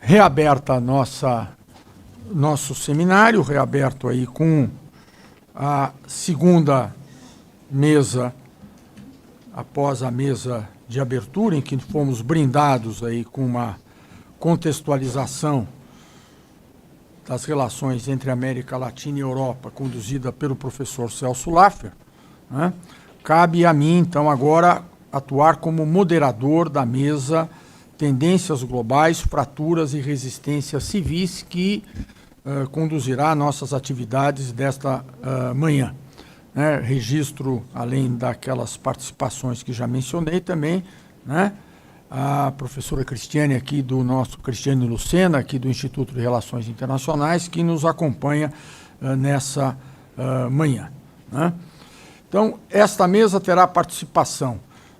reaberta nosso seminário, reaberto aí com a segunda mesa, após a mesa de abertura, em que fomos brindados aí com uma contextualização das relações entre América Latina e Europa, conduzida pelo professor Celso Laffer, né? Cabe a mim, então, agora atuar como moderador da mesa Tendências Globais, Fraturas e Resistências Civis, que conduzirá nossas atividades desta manhã. Né? Registro, além daquelas participações que já mencionei também, né? A professora Cristiane aqui Cristiane Lucena, aqui do Instituto de Relações Internacionais, que nos acompanha nessa manhã. Né? Então, esta mesa terá participação,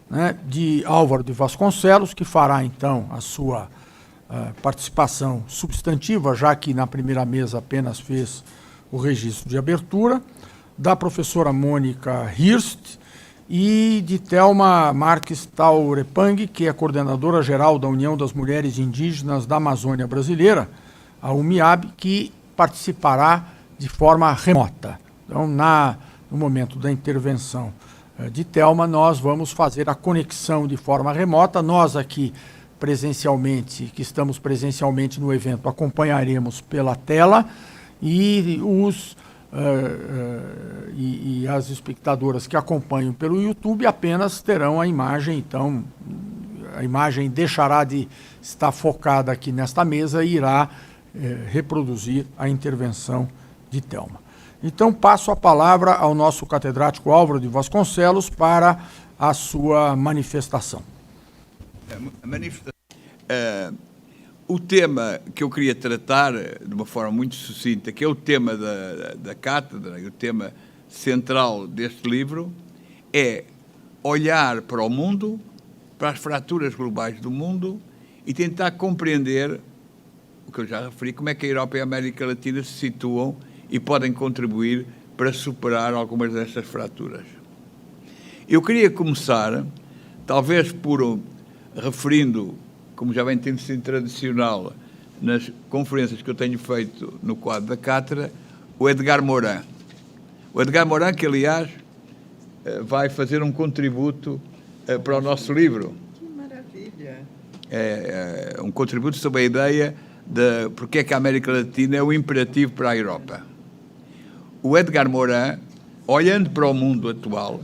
né, de Álvaro de Vasconcelos, que fará, então, a sua participação substantiva, já que na primeira mesa apenas fez o registro de abertura, da professora Mônica Hirst e de Thelma Marques Taurepang, que é coordenadora geral da União das Mulheres Indígenas da Amazônia Brasileira, a UMIAB, que participará de forma remota. Então, no momento da intervenção de Thelma, nós vamos fazer a conexão de forma remota. Nós aqui, presencialmente, que estamos presencialmente no evento, acompanharemos pela tela e as espectadoras que acompanham pelo YouTube apenas terão a imagem. Então, a imagem deixará de estar focada aqui nesta mesa e irá reproduzir a intervenção de Thelma. Então, passo a palavra ao nosso catedrático Álvaro de Vasconcelos para a sua manifestação. O tema que eu queria tratar de uma forma muito sucinta, que é o tema da cátedra e o tema central deste livro, é olhar para o mundo, para as fraturas globais do mundo e tentar compreender, o que eu já referi, como é que a Europa e a América Latina se situam e podem contribuir para superar algumas destas fraturas. Eu queria começar, talvez referindo, como já vem tendo sido tradicional nas conferências que eu tenho feito no quadro da cátedra, o Edgar Morin. O Edgar Morin, que, aliás, vai fazer um contributo para o nosso livro. Que maravilha! É um contributo sobre a ideia de porque é que a América Latina é o imperativo para a Europa. O Edgar Morin, olhando para o mundo atual,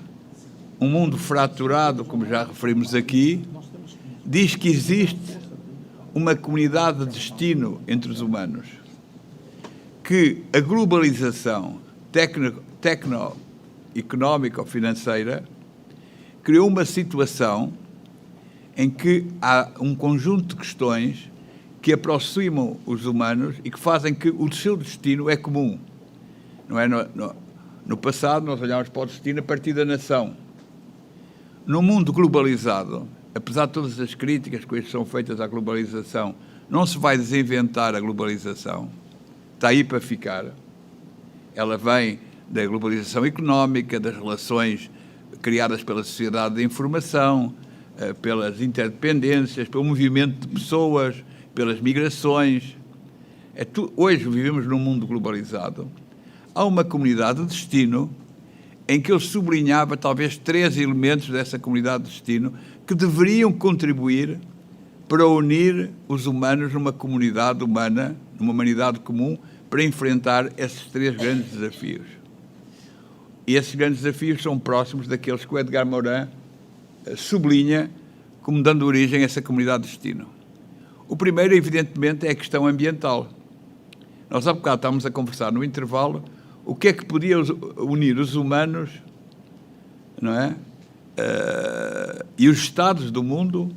um mundo fraturado, como já referimos aqui, diz que existe uma comunidade de destino entre os humanos, que a globalização tecno-económica ou financeira criou uma situação em que há um conjunto de questões que aproximam os humanos e que fazem que o seu destino é comum. Não é? No passado, nós olhávamos para o destino a partir da nação. No mundo globalizado, apesar de todas as críticas que hoje são feitas à globalização, não se vai desinventar a globalização. Está aí para ficar. Ela vem da globalização económica, das relações criadas pela sociedade da informação, pelas interdependências, pelo movimento de pessoas, pelas migrações. Hoje vivemos num mundo globalizado. Há uma comunidade de destino em que eu sublinhava talvez 3 elementos dessa comunidade de destino que deveriam contribuir para unir os humanos numa comunidade humana, numa humanidade comum, para enfrentar esses 3 grandes desafios. E esses grandes desafios são próximos daqueles que o Edgar Morin sublinha como dando origem a essa comunidade de destino. O primeiro, evidentemente, é a questão ambiental. Nós há bocado estávamos a conversar no intervalo o que é que podia unir os humanos, não é? E os Estados do mundo,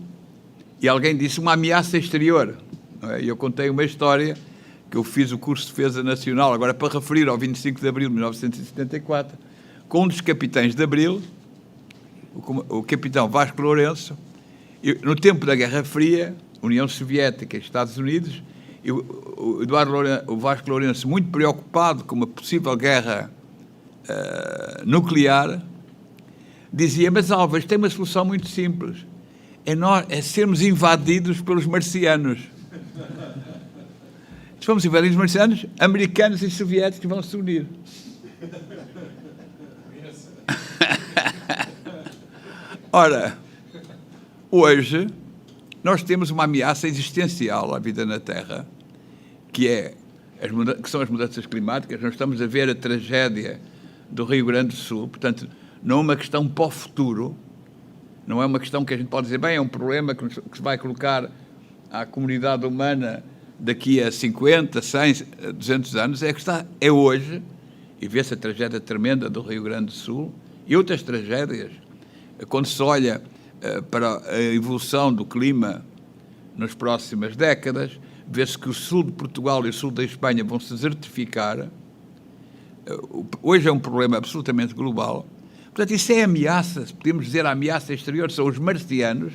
e alguém disse uma ameaça exterior. Não é? E eu contei uma história que eu fiz o curso de Defesa Nacional, agora para referir ao 25 de abril de 1974, com um dos capitães de Abril, o capitão Vasco Lourenço, no tempo da Guerra Fria, União Soviética e Estados Unidos, e o Vasco Lourenço, muito preocupado com uma possível guerra nuclear, dizia: mas Álvares, tem uma solução muito simples, é sermos invadidos pelos marcianos. Se formos invadidos marcianos, americanos e soviéticos vão se unir. Ora, hoje nós temos uma ameaça existencial à vida na Terra, que são as mudanças climáticas. Nós estamos a ver a tragédia do Rio Grande do Sul, portanto, não é uma questão para o futuro, não é uma questão que a gente pode dizer, bem, é um problema que se vai colocar à comunidade humana daqui a 50, 100, 200 anos, é que é hoje, e vê-se a tragédia tremenda do Rio Grande do Sul e outras tragédias. Quando se olha para a evolução do clima nas próximas décadas, vê-se que o sul de Portugal e o sul da Espanha vão se desertificar. Hoje é um problema absolutamente global. Portanto, isso é ameaça, podemos dizer a ameaça exterior, são os marcianos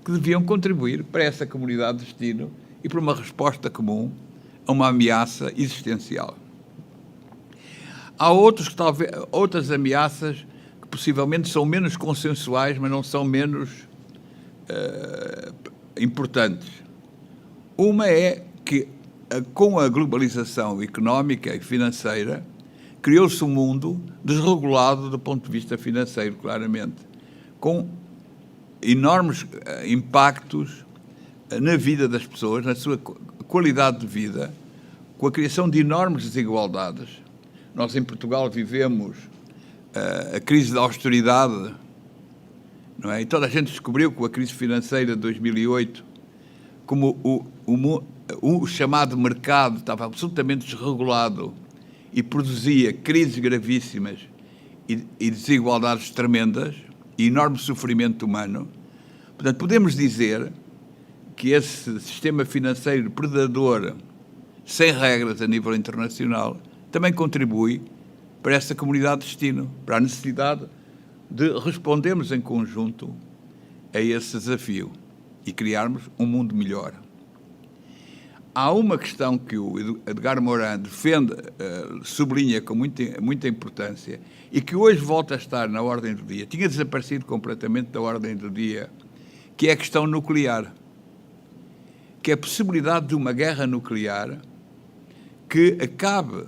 que deviam contribuir para essa comunidade de destino e para uma resposta comum a uma ameaça existencial. Há outras ameaças que possivelmente são menos consensuais, mas não são menos importantes. Uma é que, com a globalização económica e financeira, criou-se um mundo desregulado do ponto de vista financeiro, claramente, com enormes impactos na vida das pessoas, na sua qualidade de vida, com a criação de enormes desigualdades. Nós, em Portugal, vivemos a crise da austeridade, não é? E toda a gente descobriu com a crise financeira de 2008 como o chamado mercado estava absolutamente desregulado e produzia crises gravíssimas e desigualdades tremendas e enorme sofrimento humano. Portanto, podemos dizer que esse sistema financeiro predador, sem regras a nível internacional, também contribui para essa comunidade de destino, para a necessidade de respondermos em conjunto a esse desafio e criarmos um mundo melhor. Há uma questão que o Edgar Morin defende, sublinha com muita importância e que hoje volta a estar na ordem do dia, tinha desaparecido completamente da ordem do dia, que é a questão nuclear, que é a possibilidade de uma guerra nuclear que acabe,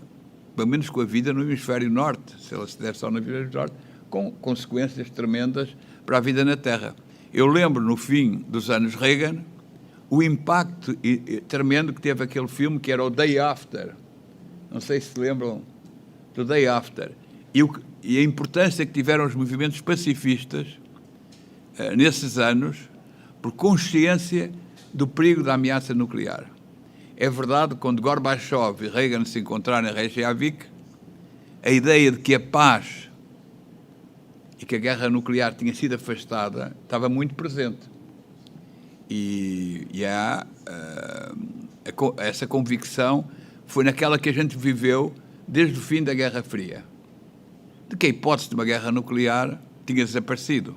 pelo menos com a vida no hemisfério norte, se ela se der só no hemisfério norte, com consequências tremendas para a vida na Terra. Eu lembro, no fim dos anos Reagan, o impacto tremendo que teve aquele filme que era o Day After. Não sei se lembram do Day After. E a importância que tiveram os movimentos pacifistas nesses anos por consciência do perigo da ameaça nuclear. É verdade, quando Gorbachev e Reagan se encontraram em Reykjavik, a ideia de que a paz e que a guerra nuclear tinha sido afastada estava muito presente. E essa convicção foi naquela que a gente viveu desde o fim da Guerra Fria, de que a hipótese de uma guerra nuclear tinha desaparecido,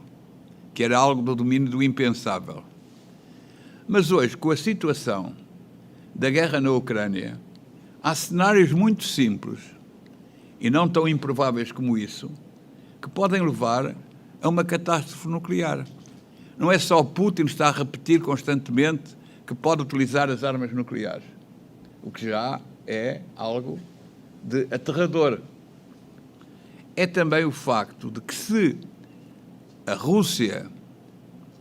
que era algo do domínio do impensável. Mas hoje, com a situação da guerra na Ucrânia, há cenários muito simples e não tão improváveis como isso, que podem levar a uma catástrofe nuclear. Não é só Putin que está a repetir constantemente que pode utilizar as armas nucleares, o que já é algo de aterrador. É também o facto de que, se a Rússia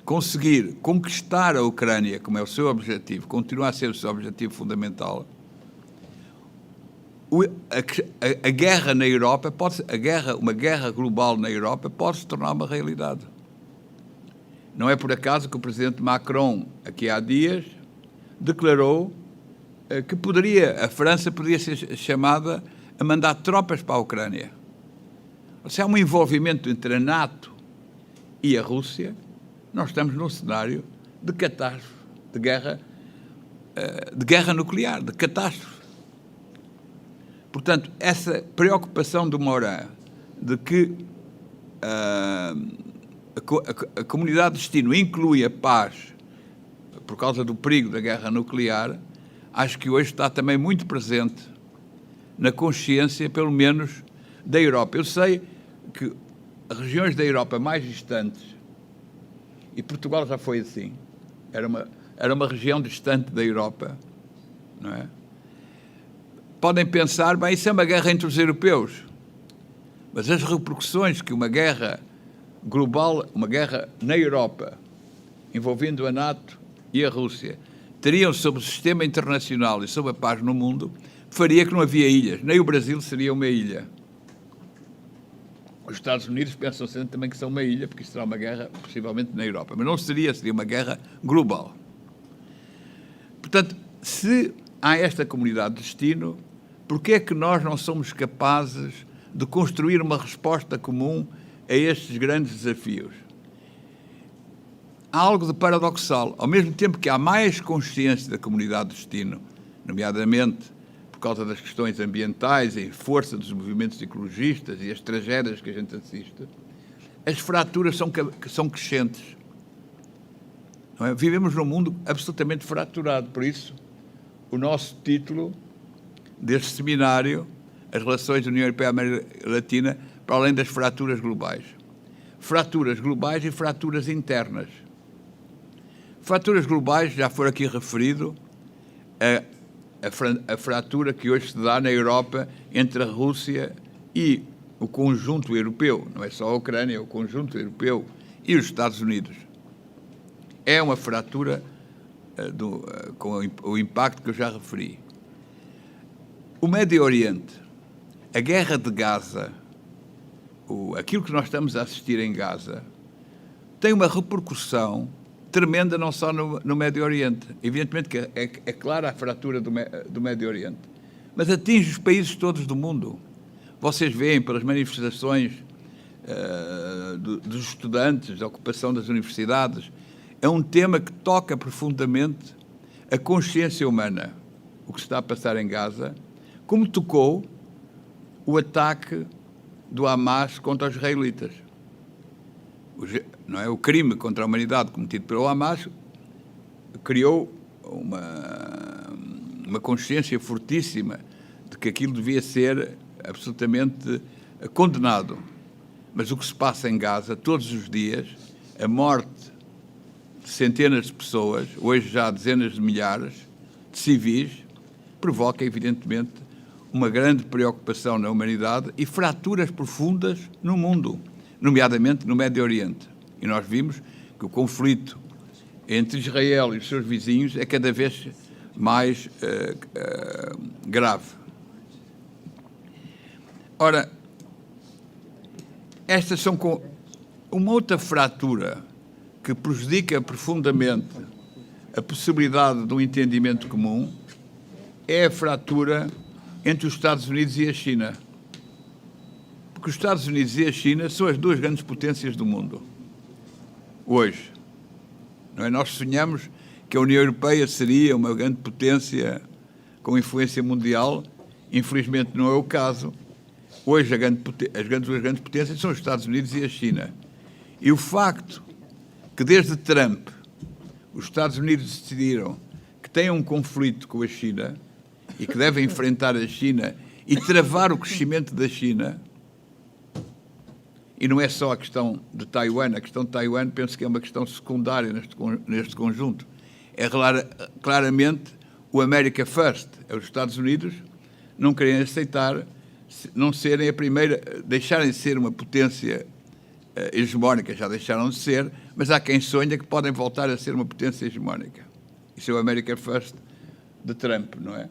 conseguir conquistar a Ucrânia, como é o seu objetivo, continuar a ser o seu objetivo fundamental, a guerra na Europa, uma guerra global na Europa, pode se tornar uma realidade. Não é por acaso que o presidente Macron, aqui há dias, declarou que a França poderia ser chamada a mandar tropas para a Ucrânia. Se há um envolvimento entre a NATO e a Rússia, nós estamos num cenário de catástrofe, de guerra nuclear, de catástrofe. Portanto, essa preocupação do Morin de que a comunidade de destino inclui a paz por causa do perigo da guerra nuclear, acho que hoje está também muito presente na consciência, pelo menos, da Europa. Eu sei que regiões da Europa mais distantes, e Portugal já foi assim, era uma região distante da Europa, não é? podem pensar, bem, isso é uma guerra entre os europeus. Mas as repercussões que uma guerra global, uma guerra na Europa, envolvendo a NATO e a Rússia, teriam sobre o sistema internacional e sobre a paz no mundo, faria que não havia ilhas. Nem o Brasil seria uma ilha. Os Estados Unidos pensam sempre também que são uma ilha, porque isso será uma guerra, possivelmente, na Europa. Mas não seria uma guerra global. Portanto, se há esta comunidade de destino, por que é que nós não somos capazes de construir uma resposta comum a estes grandes desafios? Há algo de paradoxal. Ao mesmo tempo que há mais consciência da comunidade de destino, nomeadamente por causa das questões ambientais e força dos movimentos ecologistas e as tragédias que a gente assiste, as fraturas são crescentes. Não é? Vivemos num mundo absolutamente fraturado. Por isso, o nosso título deste seminário, as relações da União Europeia e América Latina, para além das fraturas globais. Fraturas globais e fraturas internas. Fraturas globais, já foi aqui referido, a fratura que hoje se dá na Europa entre a Rússia e o conjunto europeu, não é só a Ucrânia, é o conjunto europeu e os Estados Unidos. É uma fratura com o impacto que eu já referi. O Médio Oriente, a guerra de Gaza, aquilo que nós estamos a assistir em Gaza, tem uma repercussão tremenda não só no Médio Oriente. Evidentemente que é clara a fratura do Médio Oriente, mas atinge os países todos do mundo. Vocês veem pelas manifestações dos estudantes, da ocupação das universidades, é um tema que toca profundamente a consciência humana, o que se está a passar em Gaza, como tocou o ataque do Hamas contra os israelitas. Não é? O crime contra a humanidade cometido pelo Hamas criou uma consciência fortíssima de que aquilo devia ser absolutamente condenado. Mas o que se passa em Gaza todos os dias, a morte de centenas de pessoas, hoje já dezenas de milhares de civis, provoca evidentemente uma grande preocupação na humanidade e fraturas profundas no mundo, nomeadamente no Médio Oriente. E nós vimos que o conflito entre Israel e os seus vizinhos é cada vez mais grave. Ora, estas são uma outra fratura que prejudica profundamente a possibilidade de um entendimento comum, é a fratura entre os Estados Unidos e a China. Porque os Estados Unidos e a China são as duas grandes potências do mundo. Hoje. Não é? Nós sonhamos que a União Europeia seria uma grande potência com influência mundial. Infelizmente não é o caso. Hoje as duas grandes potências são os Estados Unidos e a China. E o facto que desde Trump os Estados Unidos decidiram que têm um conflito com a China e que devem enfrentar a China e travar o crescimento da China. E não é só a questão de Taiwan. A questão de Taiwan penso que é uma questão secundária neste conjunto. É claramente o America First. É os Estados Unidos não querem aceitar, não serem a primeira, deixarem de ser uma potência hegemónica, já deixaram de ser, mas há quem sonha que podem voltar a ser uma potência hegemónica. Isso é o America First de Trump, não é?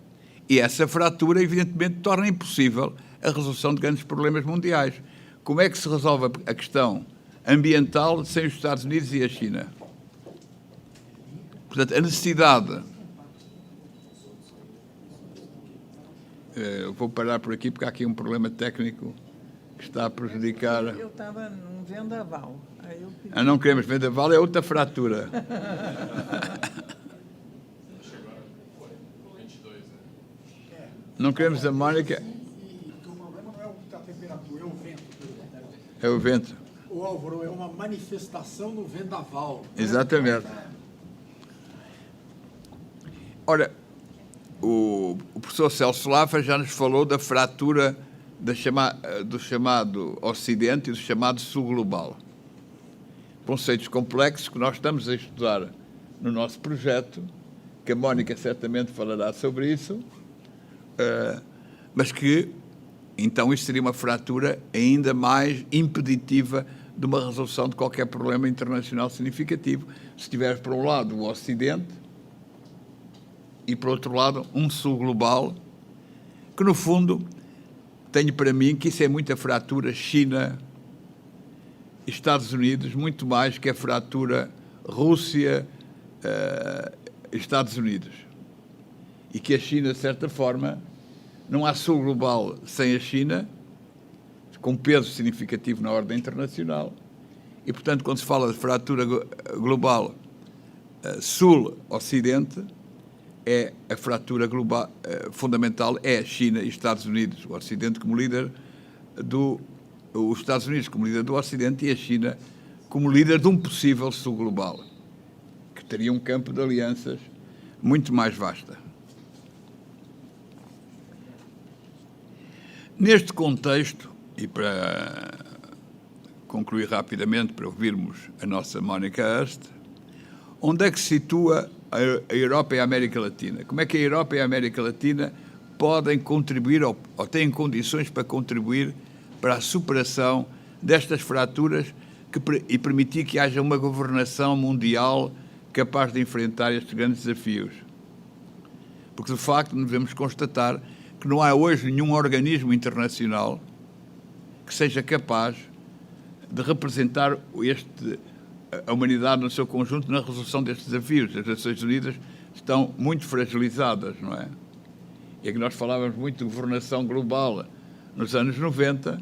E essa fratura, evidentemente, torna impossível a resolução de grandes problemas mundiais. Como é que se resolve a questão ambiental sem os Estados Unidos e a China? Portanto, a necessidade... Eu vou parar por aqui porque há aqui um problema técnico que está a prejudicar... Eu estava num vendaval. Aí eu pedi... Não queremos vendaval, é outra fratura. Não queremos a Mónica... O problema não é a temperatura, é o vento. É o vento. O Álvaro, é uma manifestação no vendaval. Exatamente. Ora, o professor Celso Lafra já nos falou da fratura do chamado Ocidente e do chamado Sul Global. Conceitos complexos que nós estamos a estudar no nosso projeto, que a Mónica certamente falará sobre isso, mas que, então, isso seria uma fratura ainda mais impeditiva de uma resolução de qualquer problema internacional significativo, se tiveres, por um lado, o Ocidente e, por outro lado, um Sul global, que, no fundo, tenho para mim que isso é muita fratura China, Estados Unidos, muito mais que a fratura Rússia, Estados Unidos. E que a China, de certa forma, não há Sul global sem a China, com peso significativo na ordem internacional. E, portanto, quando se fala de fratura global Sul-Ocidente, é a fratura global fundamental, é a China e Estados Unidos, o Ocidente como líder os Estados Unidos como líder do Ocidente e a China como líder de um possível Sul global, que teria um campo de alianças muito mais vasta. Neste contexto, e para concluir rapidamente, para ouvirmos a nossa Mónica Hurst, onde é que se situa a Europa e a América Latina? Como é que a Europa e a América Latina podem contribuir ou têm condições para contribuir para a superação destas fraturas e permitir que haja uma governação mundial capaz de enfrentar estes grandes desafios? Porque, de facto, devemos constatar que não há hoje nenhum organismo internacional que seja capaz de representar a humanidade no seu conjunto na resolução destes desafios. As Nações Unidas estão muito fragilizadas, não é? E é que nós falávamos muito de governação global nos anos 90,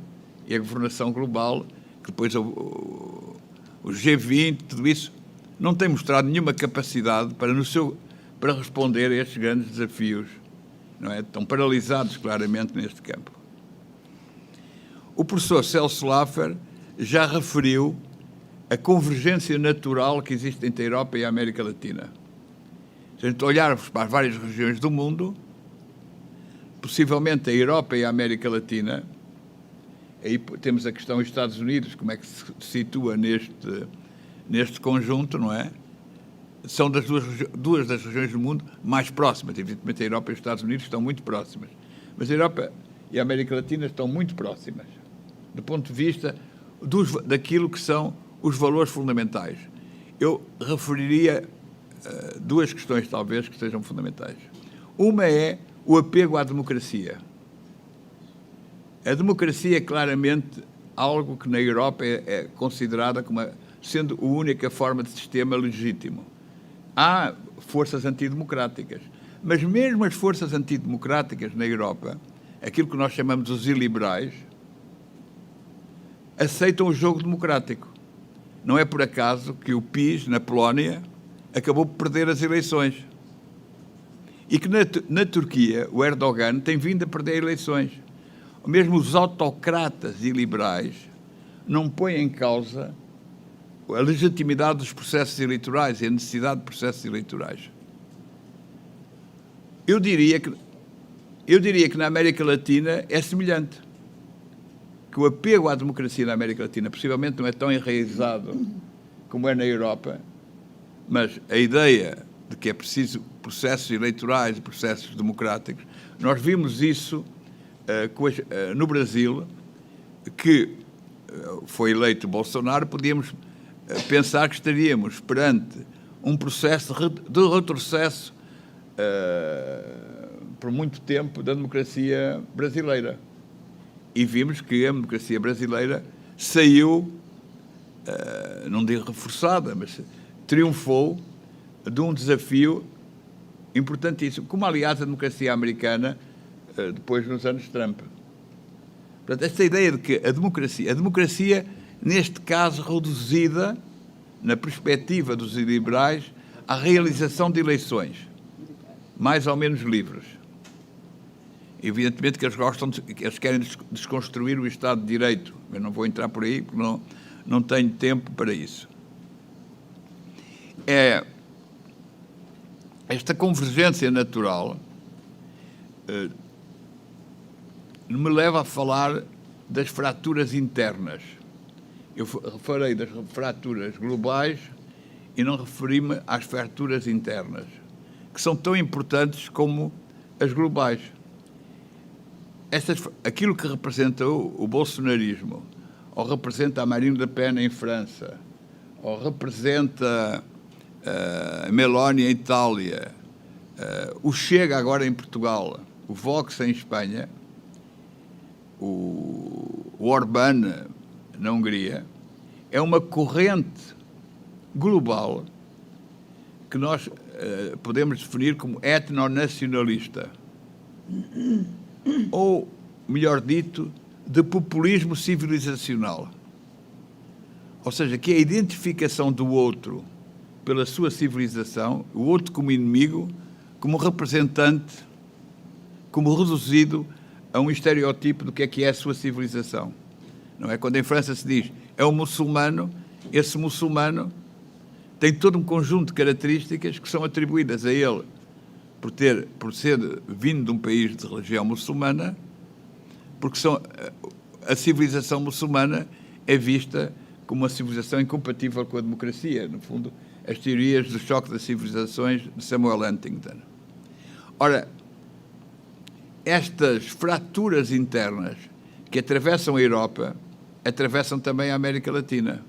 e a governação global, que depois o G20, tudo isso, não tem mostrado nenhuma capacidade para responder a estes grandes desafios, não é? Estão paralisados claramente neste campo. O professor Celso Laffer já referiu a convergência natural que existe entre a Europa e a América Latina. Se a gente olharmos para as várias regiões do mundo, possivelmente a Europa e a América Latina, aí temos a questão dos Estados Unidos, como é que se situa neste conjunto, não é? São das duas das regiões do mundo mais próximas. Evidentemente, a Europa e os Estados Unidos estão muito próximas. Mas a Europa e a América Latina estão muito próximas, do ponto de vista daquilo que são os valores fundamentais. Eu referiria duas questões, talvez, que sejam fundamentais. Uma é o apego à democracia. A democracia é claramente algo que na Europa é considerada como sendo a única forma de sistema legítimo. Há forças antidemocráticas, mas mesmo as forças antidemocráticas na Europa, aquilo que nós chamamos os iliberais, aceitam o jogo democrático. Não é por acaso que o PiS, na Polónia, acabou por perder as eleições. E que na Turquia, o Erdogan tem vindo a perder eleições. Mesmo os autocratas e liberais não põem em causa a legitimidade dos processos eleitorais e a necessidade de processos eleitorais. Eu diria que na América Latina é semelhante. Que o apego à democracia na América Latina possivelmente não é tão enraizado como é na Europa, mas a ideia de que é preciso processos eleitorais e processos democráticos, nós vimos isso no Brasil, que foi eleito Bolsonaro, podíamos pensar que estaríamos perante um processo de retrocesso por muito tempo da democracia brasileira. E vimos que a democracia brasileira saiu, não digo reforçada, mas triunfou de um desafio importantíssimo, como aliás a democracia americana depois nos anos Trump. Portanto, esta ideia de que a democracia, neste caso, reduzida, na perspectiva dos liberais, à realização de eleições, mais ou menos livres. Evidentemente que eles querem desconstruir o Estado de Direito. Eu não vou entrar por aí, porque não tenho tempo para isso. Esta convergência natural me leva a falar das fraturas internas. Eu falei das fraturas globais e não referi-me às fraturas internas, que são tão importantes como as globais. aquilo que representa o bolsonarismo, ou representa a Marine Le Pen em França, ou representa a Meloni em Itália, o Chega agora em Portugal, o Vox em Espanha, o Orbán na Hungria, é uma corrente global que nós podemos definir como etnonacionalista, ou, melhor dito, de populismo civilizacional. Ou seja, que é a identificação do outro pela sua civilização, o outro como inimigo, como representante, como reduzido a um estereótipo do que é a sua civilização. Não é? Quando em França se diz é um muçulmano, esse muçulmano tem todo um conjunto de características que são atribuídas a ele por ser vindo de um país de religião muçulmana, porque a civilização muçulmana é vista como uma civilização incompatível com a democracia. No fundo, as teorias do choque das civilizações de Samuel Huntington. Ora, estas fraturas internas que atravessam a Europa atravessam também a América Latina.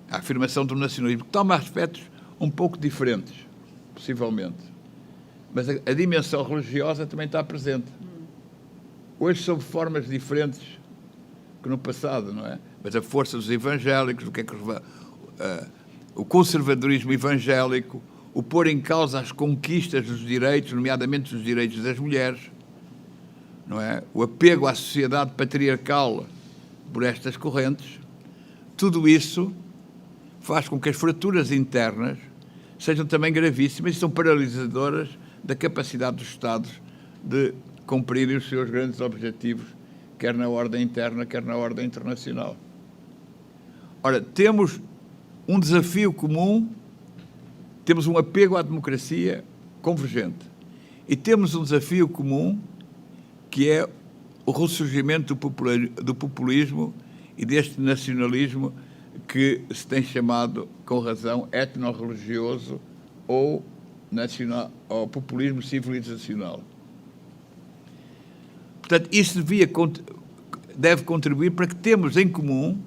A afirmação do nacionalismo, que toma aspectos um pouco diferentes, possivelmente. Mas a dimensão religiosa também está presente. Hoje sob formas diferentes que no passado, não é? Mas a força dos evangélicos, o conservadorismo evangélico, o pôr em causa as conquistas dos direitos, nomeadamente os direitos das mulheres, não é? O apego à sociedade patriarcal por estas correntes, tudo isso faz com que as fraturas internas sejam também gravíssimas e são paralisadoras da capacidade dos Estados de cumprirem os seus grandes objetivos, quer na ordem interna, quer na ordem internacional. Ora, temos um desafio comum, temos um apego à democracia convergente e temos um desafio comum que é o ressurgimento do populismo e deste nacionalismo que se tem chamado, com razão, etno-religioso ou populismo civilizacional. Portanto, isso deve contribuir para que temos em comum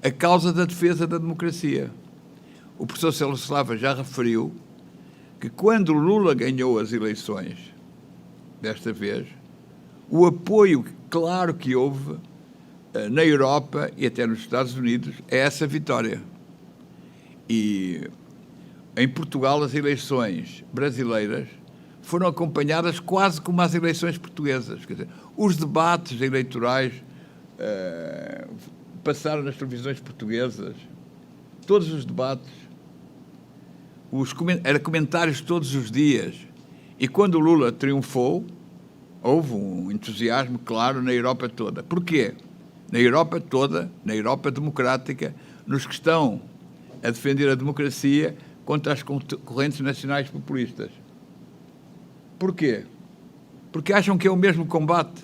a causa da defesa da democracia. O professor Celso Slava já referiu que quando Lula ganhou as eleições, desta vez, o apoio claro que houve na Europa e até nos Estados Unidos é essa vitória. E em Portugal as eleições brasileiras foram acompanhadas quase como as eleições portuguesas. Quer dizer, os debates eleitorais passaram nas televisões portuguesas, todos os debates, eram comentários todos os dias. E quando o Lula triunfou, houve um entusiasmo claro na Europa toda. Porquê? Na Europa toda, na Europa democrática, nos que estão a defender a democracia contra as correntes nacionais populistas. Porquê? Porque acham que é o mesmo combate.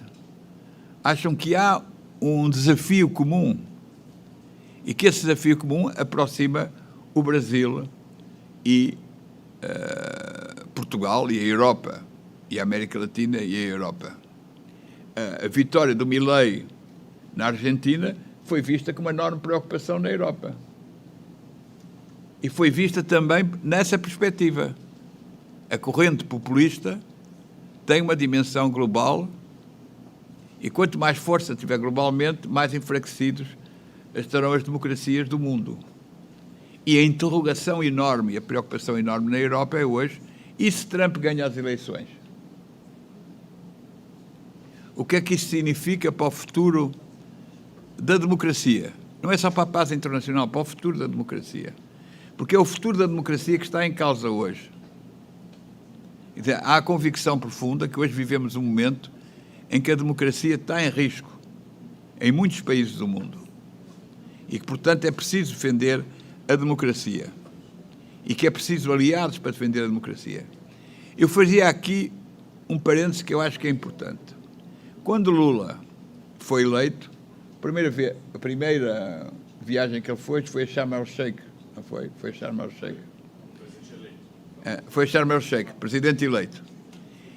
Acham que há um desafio comum e que esse desafio comum aproxima o Brasil e Portugal e a Europa, e a América Latina e a Europa. A vitória do Milei na Argentina foi vista com uma enorme preocupação na Europa. E foi vista também nessa perspectiva. A corrente populista tem uma dimensão global e quanto mais força tiver globalmente, mais enfraquecidos estarão as democracias do mundo. E a interrogação enorme e a preocupação enorme na Europa é hoje, e se Trump ganha as eleições? O que é que isso significa para o futuro da democracia? Não é só para a paz internacional, para o futuro da democracia. Porque é o futuro da democracia que está em causa hoje. Há a convicção profunda que hoje vivemos um momento em que a democracia está em risco em muitos países do mundo e que, portanto, é preciso defender a democracia e que é preciso aliados para defender a democracia. Eu fazia aqui um parênteses que eu acho que é importante. Quando Lula foi eleito, a primeira viagem que ele foi a Sharm el-Sheikh, não foi? Foi a Sharm el-Sheikh. Foi a Sharm el-Sheikh, presidente eleito.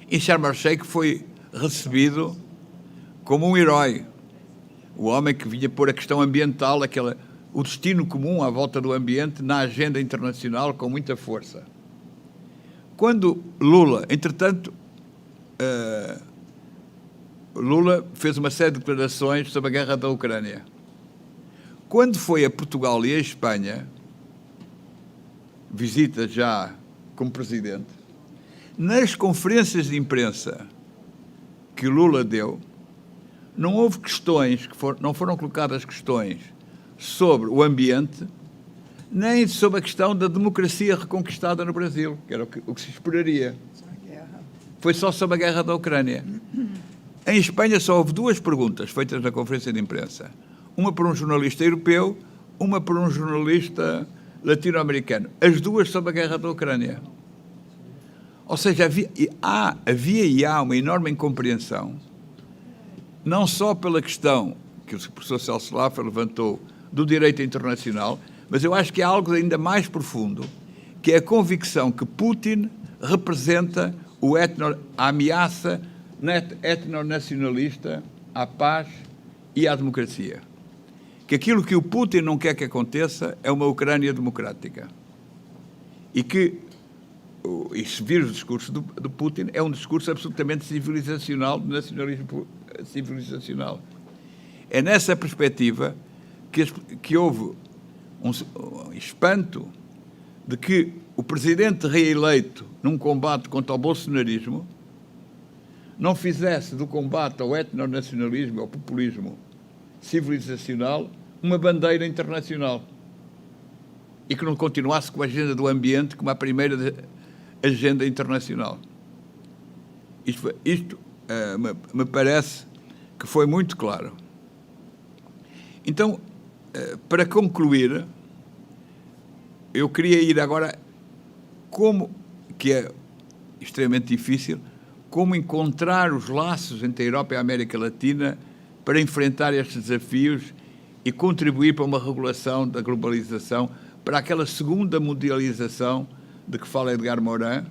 Em Sharm el-Sheikh foi recebido como um herói. O homem que vinha pôr a questão ambiental, o destino comum à volta do ambiente, na agenda internacional com muita força. Quando Lula, entretanto, Lula fez uma série de declarações sobre a guerra da Ucrânia. Quando foi a Portugal e a Espanha, visita já como presidente, nas conferências de imprensa que Lula deu, não houve questões, não foram colocadas questões sobre o ambiente, nem sobre a questão da democracia reconquistada no Brasil, que era o que se esperaria. Foi só sobre a guerra da Ucrânia. Em Espanha só houve 2 perguntas feitas na conferência de imprensa. Uma por um jornalista europeu, uma por um jornalista latino-americano. As 2 sobre a guerra da Ucrânia. Ou seja, havia e há uma enorme incompreensão, não só pela questão que o professor Celso Laffer levantou do direito internacional, mas eu acho que há algo ainda mais profundo, que é a convicção que Putin representa a ameaça etnonacionalista à paz e à democracia. Que aquilo que o Putin não quer que aconteça é uma Ucrânia democrática. E se vir o discurso do Putin, é um discurso absolutamente civilizacional, de nacionalismo civilizacional. É nessa perspectiva que houve um espanto de que o presidente reeleito, num combate contra o bolsonarismo, não fizesse do combate ao etnonacionalismo, ao populismo civilizacional, uma bandeira internacional. E que não continuasse com a agenda do ambiente como a primeira agenda internacional. Isto me parece que foi muito claro. Então, para concluir, eu queria ir agora, que é extremamente difícil, como encontrar os laços entre a Europa e a América Latina para enfrentar estes desafios e contribuir para uma regulação da globalização, para aquela segunda mundialização de que fala Edgar Morin,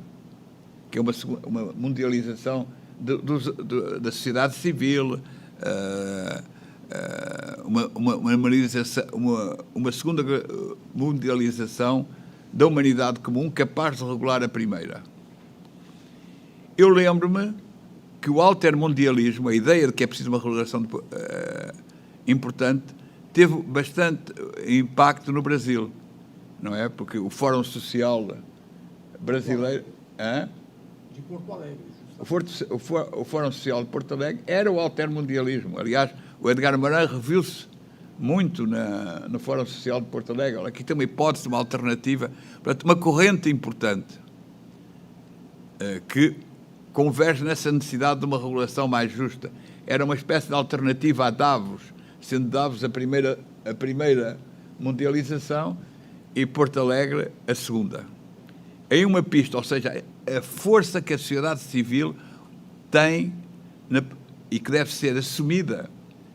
que é uma mundialização da sociedade civil, uma segunda mundialização da humanidade comum capaz de regular a primeira. Eu lembro-me que o altermundialismo, a ideia de que é preciso uma regulação importante, teve bastante impacto no Brasil, não é? Porque o Fórum Social Brasileiro... De Porto Alegre. O Fórum Social de Porto Alegre era o altermundialismo. Aliás, o Edgar Morin reviu-se muito no Fórum Social de Porto Alegre. Aqui tem uma hipótese, uma alternativa, portanto, uma corrente importante que converge nessa necessidade de uma regulação mais justa. Era uma espécie de alternativa a Davos, sendo Davos a primeira mundialização e Porto Alegre a segunda. Em uma pista, ou seja, a força que a sociedade civil tem e que deve ser assumida,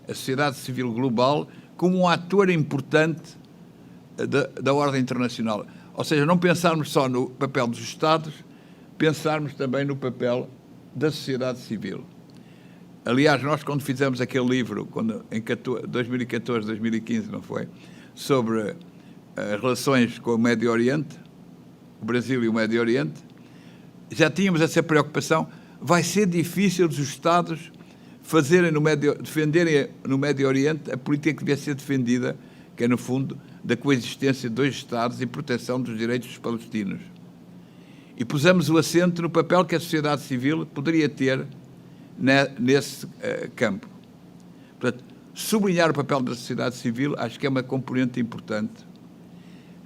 a sociedade civil global, como um ator importante da ordem internacional. Ou seja, não pensarmos só no papel dos Estados, pensarmos também no papel da sociedade civil. Aliás, nós quando fizemos aquele livro, em 2014, 2015, não foi? Sobre as relações com o Médio Oriente, o Brasil e o Médio Oriente, já tínhamos essa preocupação. Vai ser difícil os Estados defenderem no Médio Oriente a política que devia ser defendida, que é, no fundo, da coexistência de 2 Estados e proteção dos direitos dos palestinos. E pusemos o acento no papel que a sociedade civil poderia ter nesse campo. Portanto, sublinhar o papel da sociedade civil acho que é uma componente importante.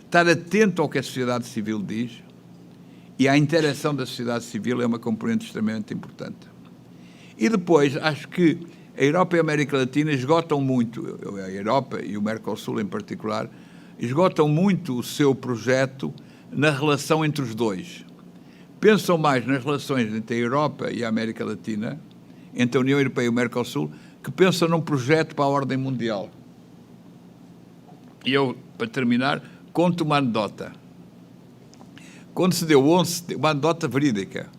Estar atento ao que a sociedade civil diz e à interação da sociedade civil é uma componente extremamente importante. E depois, acho que a Europa e a América Latina esgotam muito, a Europa e o Mercosul em particular, esgotam muito o seu projeto na relação entre os dois. Pensam mais nas relações entre a Europa e a América Latina, entre a União Europeia e o Mercosul, que pensam num projeto para a ordem mundial. E eu, para terminar, conto uma anedota. Quando se deu uma anedota verídica,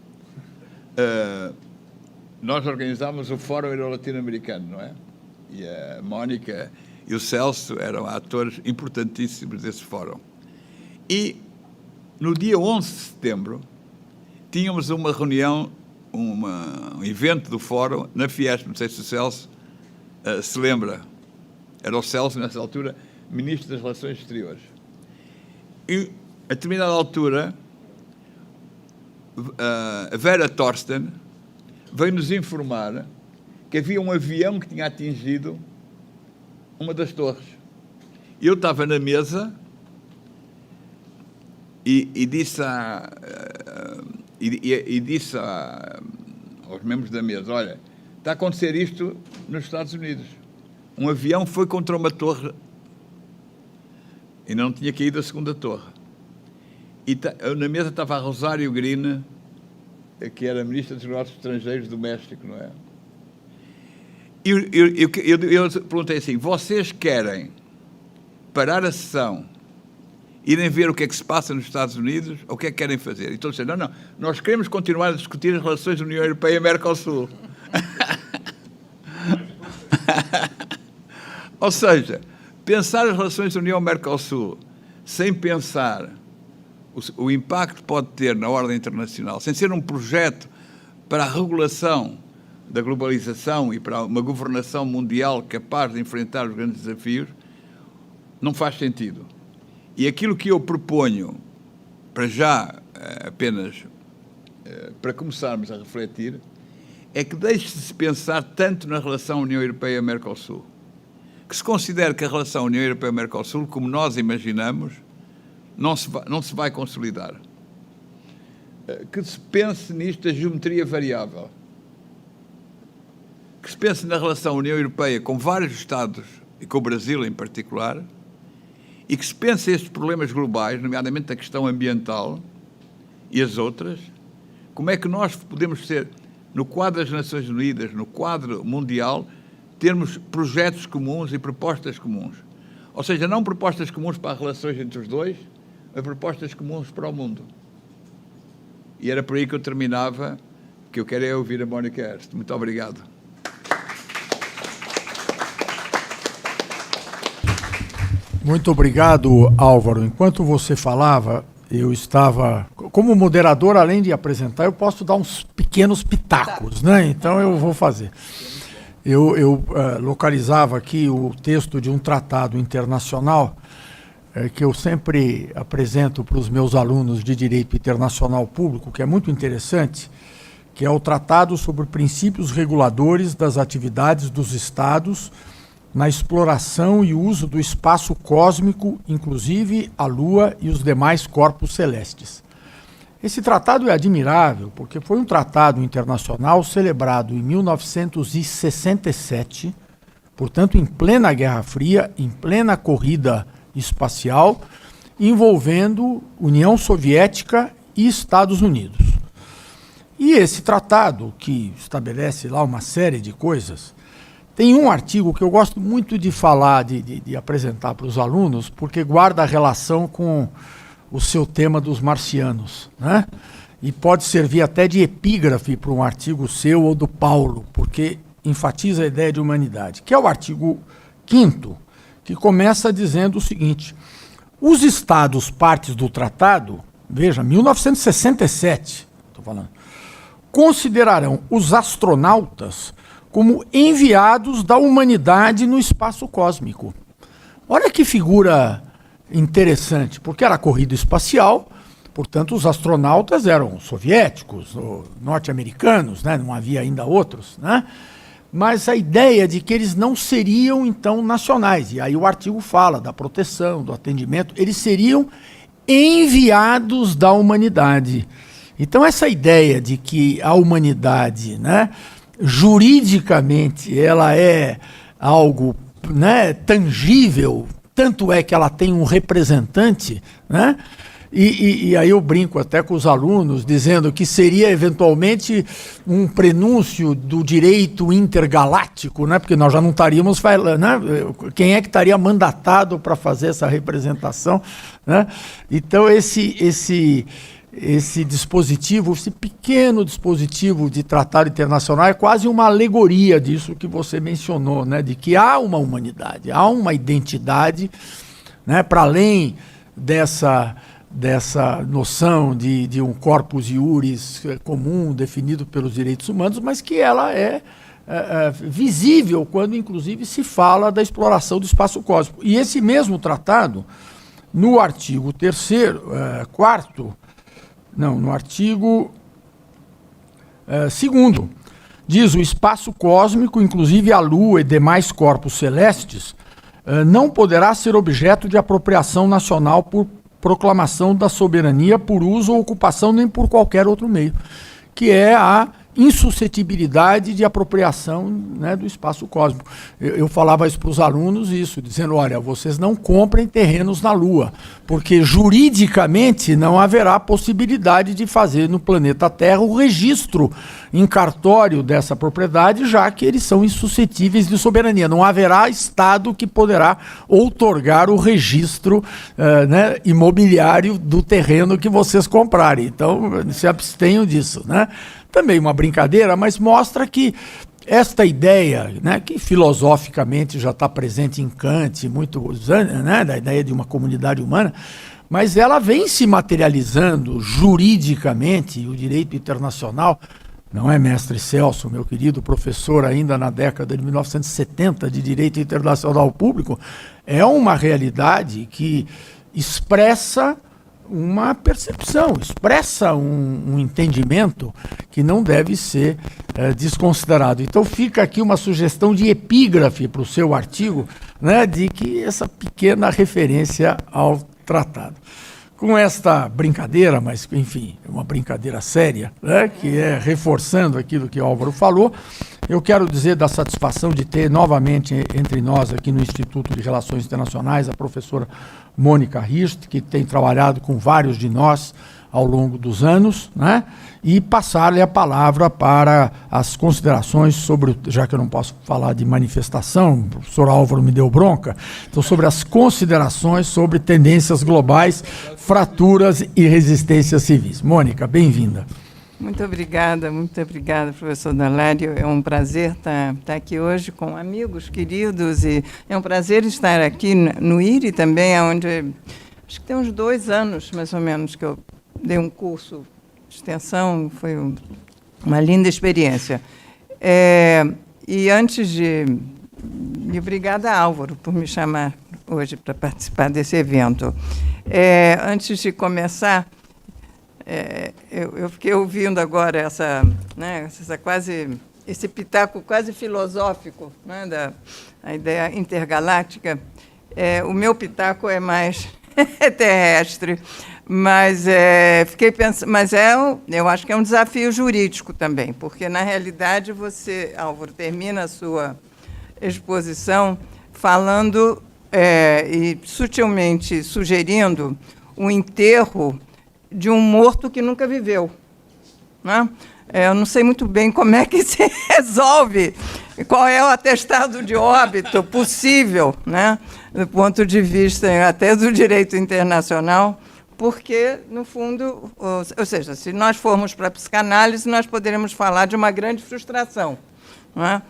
nós organizámos o Fórum Euro-Latino-Americano, não é? E a Mónica e o Celso eram atores importantíssimos desse fórum. E no dia 11 de setembro tínhamos uma reunião, um evento do fórum na Fiesp, não sei se o Celso se lembra. Era o Celso, nessa altura, Ministro das Relações Exteriores. E, a determinada altura, a Vera Thorsten veio-nos informar que havia um avião que tinha atingido uma das torres. Eu estava na mesa e disse aos membros da mesa: olha, está a acontecer isto nos Estados Unidos. Um avião foi contra uma torre e não tinha caído a segunda torre. E na mesa estava a Rosário Green, que era Ministra dos Negócios Estrangeiros do México, não é? Eu perguntei assim: vocês querem parar a sessão, irem ver o que é que se passa nos Estados Unidos, ou o que é que querem fazer? E todos disseram: não, nós queremos continuar a discutir as relações da União Europeia e Mercosul. Ou seja, pensar as relações da União-Mercosul sem pensar o impacto que pode ter na ordem internacional, sem ser um projeto para a regulação da globalização e para uma governação mundial capaz de enfrentar os grandes desafios, não faz sentido. E aquilo que eu proponho, para já, apenas para começarmos a refletir, é que deixe-se pensar tanto na relação União Europeia-Mercosul, que se considere que a relação União Europeia-Mercosul, como nós imaginamos, não se vai consolidar. Que se pense nisto da geometria variável. Que se pense na relação União Europeia com vários Estados, e com o Brasil em particular, e que se pense estes problemas globais, nomeadamente a questão ambiental e as outras, como é que nós podemos ser, no quadro das Nações Unidas, no quadro mundial, termos projetos comuns e propostas comuns. Ou seja, não propostas comuns para as relações entre os dois, mas propostas comuns para o mundo. E era por aí que eu terminava, que eu quero é ouvir a Mónica Earst. Muito obrigado. Muito obrigado, Álvaro. Enquanto você falava, eu estava... Como moderador, além de apresentar, eu posso dar uns pequenos pitacos, né? Então eu vou fazer. Eu localizava aqui o texto de um tratado internacional que eu sempre apresento para os meus alunos de Direito Internacional Público, que é muito interessante, que é o Tratado sobre Princípios Reguladores das Atividades dos Estados na exploração e uso do espaço cósmico, inclusive a Lua e os demais corpos celestes. Esse tratado é admirável porque foi um tratado internacional celebrado em 1967, portanto em plena Guerra Fria, em plena corrida espacial, envolvendo União Soviética e Estados Unidos. E esse tratado, que estabelece lá uma série de coisas, tem um artigo que eu gosto muito de falar, de apresentar para os alunos, porque guarda relação com o seu tema dos marcianos, né? E pode servir até de epígrafe para um artigo seu ou do Paulo, porque enfatiza a ideia de humanidade, que é o artigo 5º, que começa dizendo o seguinte: os estados partes do tratado, veja, 1967, estou falando, considerarão os astronautas como enviados da humanidade no espaço cósmico. Olha que figura interessante, porque era corrida espacial, portanto os astronautas eram soviéticos, norte-americanos, né? Não havia ainda outros, né? Mas a ideia de que eles não seriam, então, nacionais, e aí o artigo fala da proteção, do atendimento, eles seriam enviados da humanidade. Então essa ideia de que a humanidade, né, juridicamente, ela é algo, né, tangível, tanto é que ela tem um representante, né? E aí eu brinco até com os alunos, dizendo que seria eventualmente um prenúncio do direito intergaláctico, né? Porque nós já não estaríamos falando, né? Quem é que estaria mandatado para fazer essa representação, né? Então esse dispositivo, esse pequeno dispositivo de tratado internacional é quase uma alegoria disso que você mencionou, né? De que há uma humanidade, há uma identidade, né? Para além dessa noção de um corpus iuris comum definido pelos direitos humanos, mas que ela é visível quando, inclusive, se fala da exploração do espaço cósmico. E esse mesmo tratado, no artigo 4º, no artigo 2º, diz: o espaço cósmico, inclusive a Lua e demais corpos celestes, não poderá ser objeto de apropriação nacional por proclamação da soberania, por uso ou ocupação, nem por qualquer outro meio, que é a insuscetibilidade de apropriação, né, do espaço cósmico. Eu falava isso para os alunos, dizendo: olha, vocês não comprem terrenos na Lua, porque juridicamente não haverá possibilidade de fazer no planeta Terra o registro em cartório dessa propriedade, já que eles são insuscetíveis de soberania. Não haverá Estado que poderá outorgar o registro né, imobiliário do terreno que vocês comprarem. Então, se abstenham disso, né? Também uma brincadeira, mas mostra que esta ideia, né, que filosoficamente já está presente em Kant, né, da ideia de uma comunidade humana, mas ela vem se materializando juridicamente, o direito internacional, não é, mestre Celso, meu querido professor ainda na década de 1970 de direito internacional público, é uma realidade que expressa uma percepção, expressa um entendimento que não deve ser desconsiderado. Então fica aqui uma sugestão de epígrafe para o seu artigo, né, de que essa pequena referência ao tratado. Com esta brincadeira, mas enfim, é uma brincadeira séria, né, que é reforçando aquilo que o Álvaro falou, eu quero dizer da satisfação de ter novamente entre nós aqui no Instituto de Relações Internacionais a professora Mônica Hirst, que tem trabalhado com vários de nós ao longo dos anos, né? E passar-lhe a palavra para as considerações sobre, já que eu não posso falar de manifestação, o professor Álvaro me deu bronca, então sobre as considerações sobre tendências globais, fraturas e resistências civis. Mônica, bem-vinda. Muito obrigada, professor Dallario. É um prazer estar aqui hoje com amigos queridos e é um prazer estar aqui no IRI também, onde acho que tem uns 2 anos, mais ou menos, que eu dei um curso de extensão, foi uma linda experiência. E antes de... E obrigada, Álvaro, por me chamar hoje para participar desse evento. Antes de começar... eu fiquei ouvindo agora esse pitaco quase filosófico, né, da ideia intergaláctica. O meu pitaco é mais terrestre, mas fiquei pensando, eu acho que é um desafio jurídico também, porque na realidade você, Álvaro, termina a sua exposição falando e sutilmente sugerindo o enterro de um morto que nunca viveu, né? Eu não sei muito bem como é que se resolve, qual é o atestado de óbito possível, né, do ponto de vista até do direito internacional, porque, no fundo, ou seja, se nós formos para a psicanálise, nós poderemos falar de uma grande frustração, né,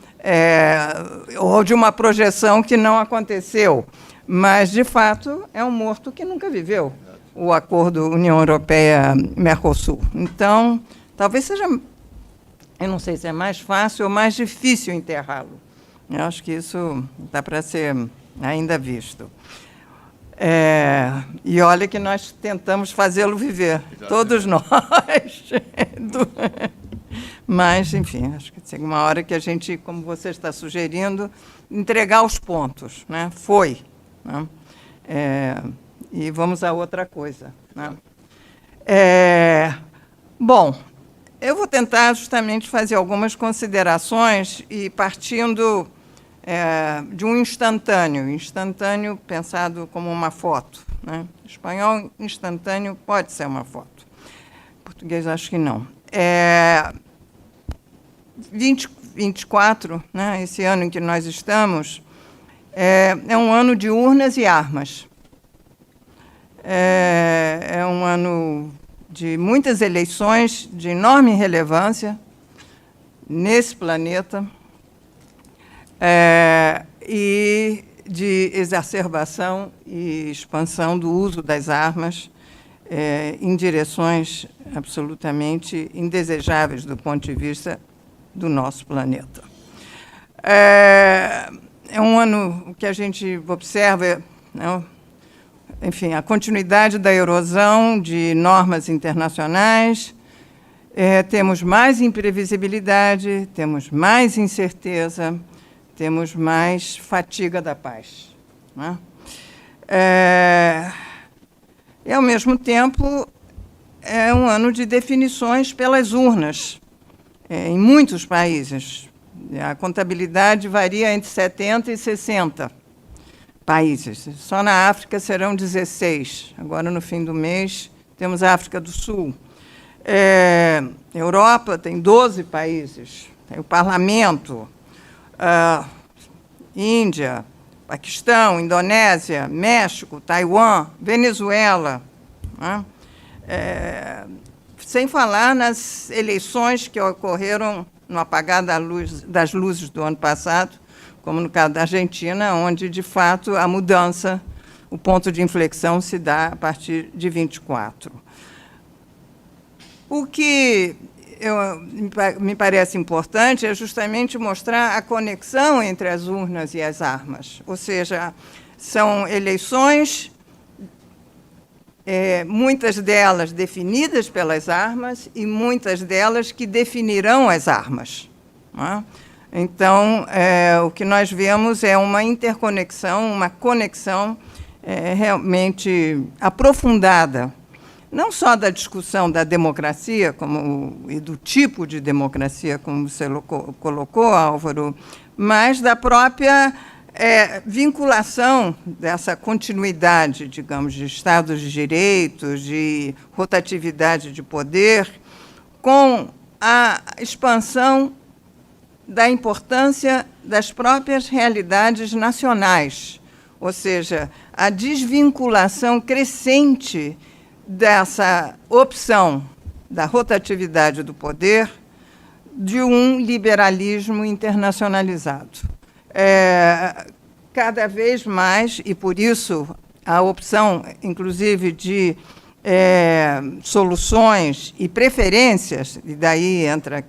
ou de uma projeção que não aconteceu, mas, de fato, é um morto que nunca viveu o acordo União Europeia-Mercosul. Então, talvez seja, eu não sei se é mais fácil ou mais difícil enterrá-lo. Eu acho que isso dá para ser ainda visto. E olha que nós tentamos fazê-lo viver, exatamente, todos nós. Mas, enfim, acho que chega uma hora que a gente, como você está sugerindo, entregar os pontos, né? Foi, né? E vamos a outra coisa, né? Bom, eu vou tentar justamente fazer algumas considerações e partindo de um instantâneo pensado como uma foto, né? Em espanhol, instantâneo pode ser uma foto. Em português, acho que não. 2024, né, esse ano em que nós estamos, é um ano de urnas e armas. É um ano de muitas eleições de enorme relevância nesse planeta, e de exacerbação e expansão do uso das armas em direções absolutamente indesejáveis do ponto de vista do nosso planeta. É um ano que a gente observa, né, enfim, a continuidade da erosão de normas internacionais, temos mais imprevisibilidade, temos mais incerteza, temos mais fatiga da paz, né? E, ao mesmo tempo, é um ano de definições pelas urnas, em muitos países. A contabilidade varia entre 70 e 60 países. Só na África serão 16. Agora, no fim do mês, temos a África do Sul. Europa tem 12 países. Tem o parlamento, Índia, Paquistão, Indonésia, México, Taiwan, Venezuela, né? Sem falar nas eleições que ocorreram no apagar das luzes do ano passado, como no caso da Argentina, onde, de fato, a mudança, o ponto de inflexão se dá a partir de 24. O que me parece importante é justamente mostrar a conexão entre as urnas e as armas. Ou seja, são eleições, muitas delas definidas pelas armas e muitas delas que definirão as armas, não é? Então, o que nós vemos é uma interconexão, uma conexão realmente aprofundada, não só da discussão da democracia e do tipo de democracia, como você colocou, Álvaro, mas da própria vinculação dessa continuidade, digamos, de Estados de Direito, de rotatividade de poder, com a expansão da importância das próprias realidades nacionais, ou seja, a desvinculação crescente dessa opção da rotatividade do poder de um liberalismo internacionalizado. Cada vez mais, e por isso a opção, inclusive, de soluções e preferências, e daí entra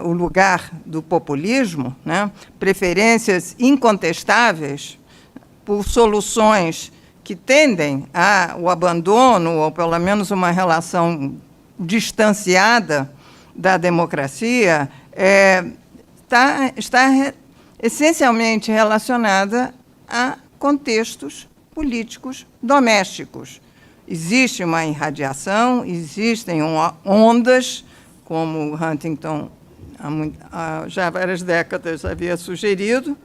o lugar do populismo, né? Preferências incontestáveis por soluções que tendem ao abandono, ou pelo menos uma relação distanciada da democracia, está essencialmente relacionada a contextos políticos domésticos. Existe uma irradiação, existem ondas, como Huntington já há várias décadas havia sugerido,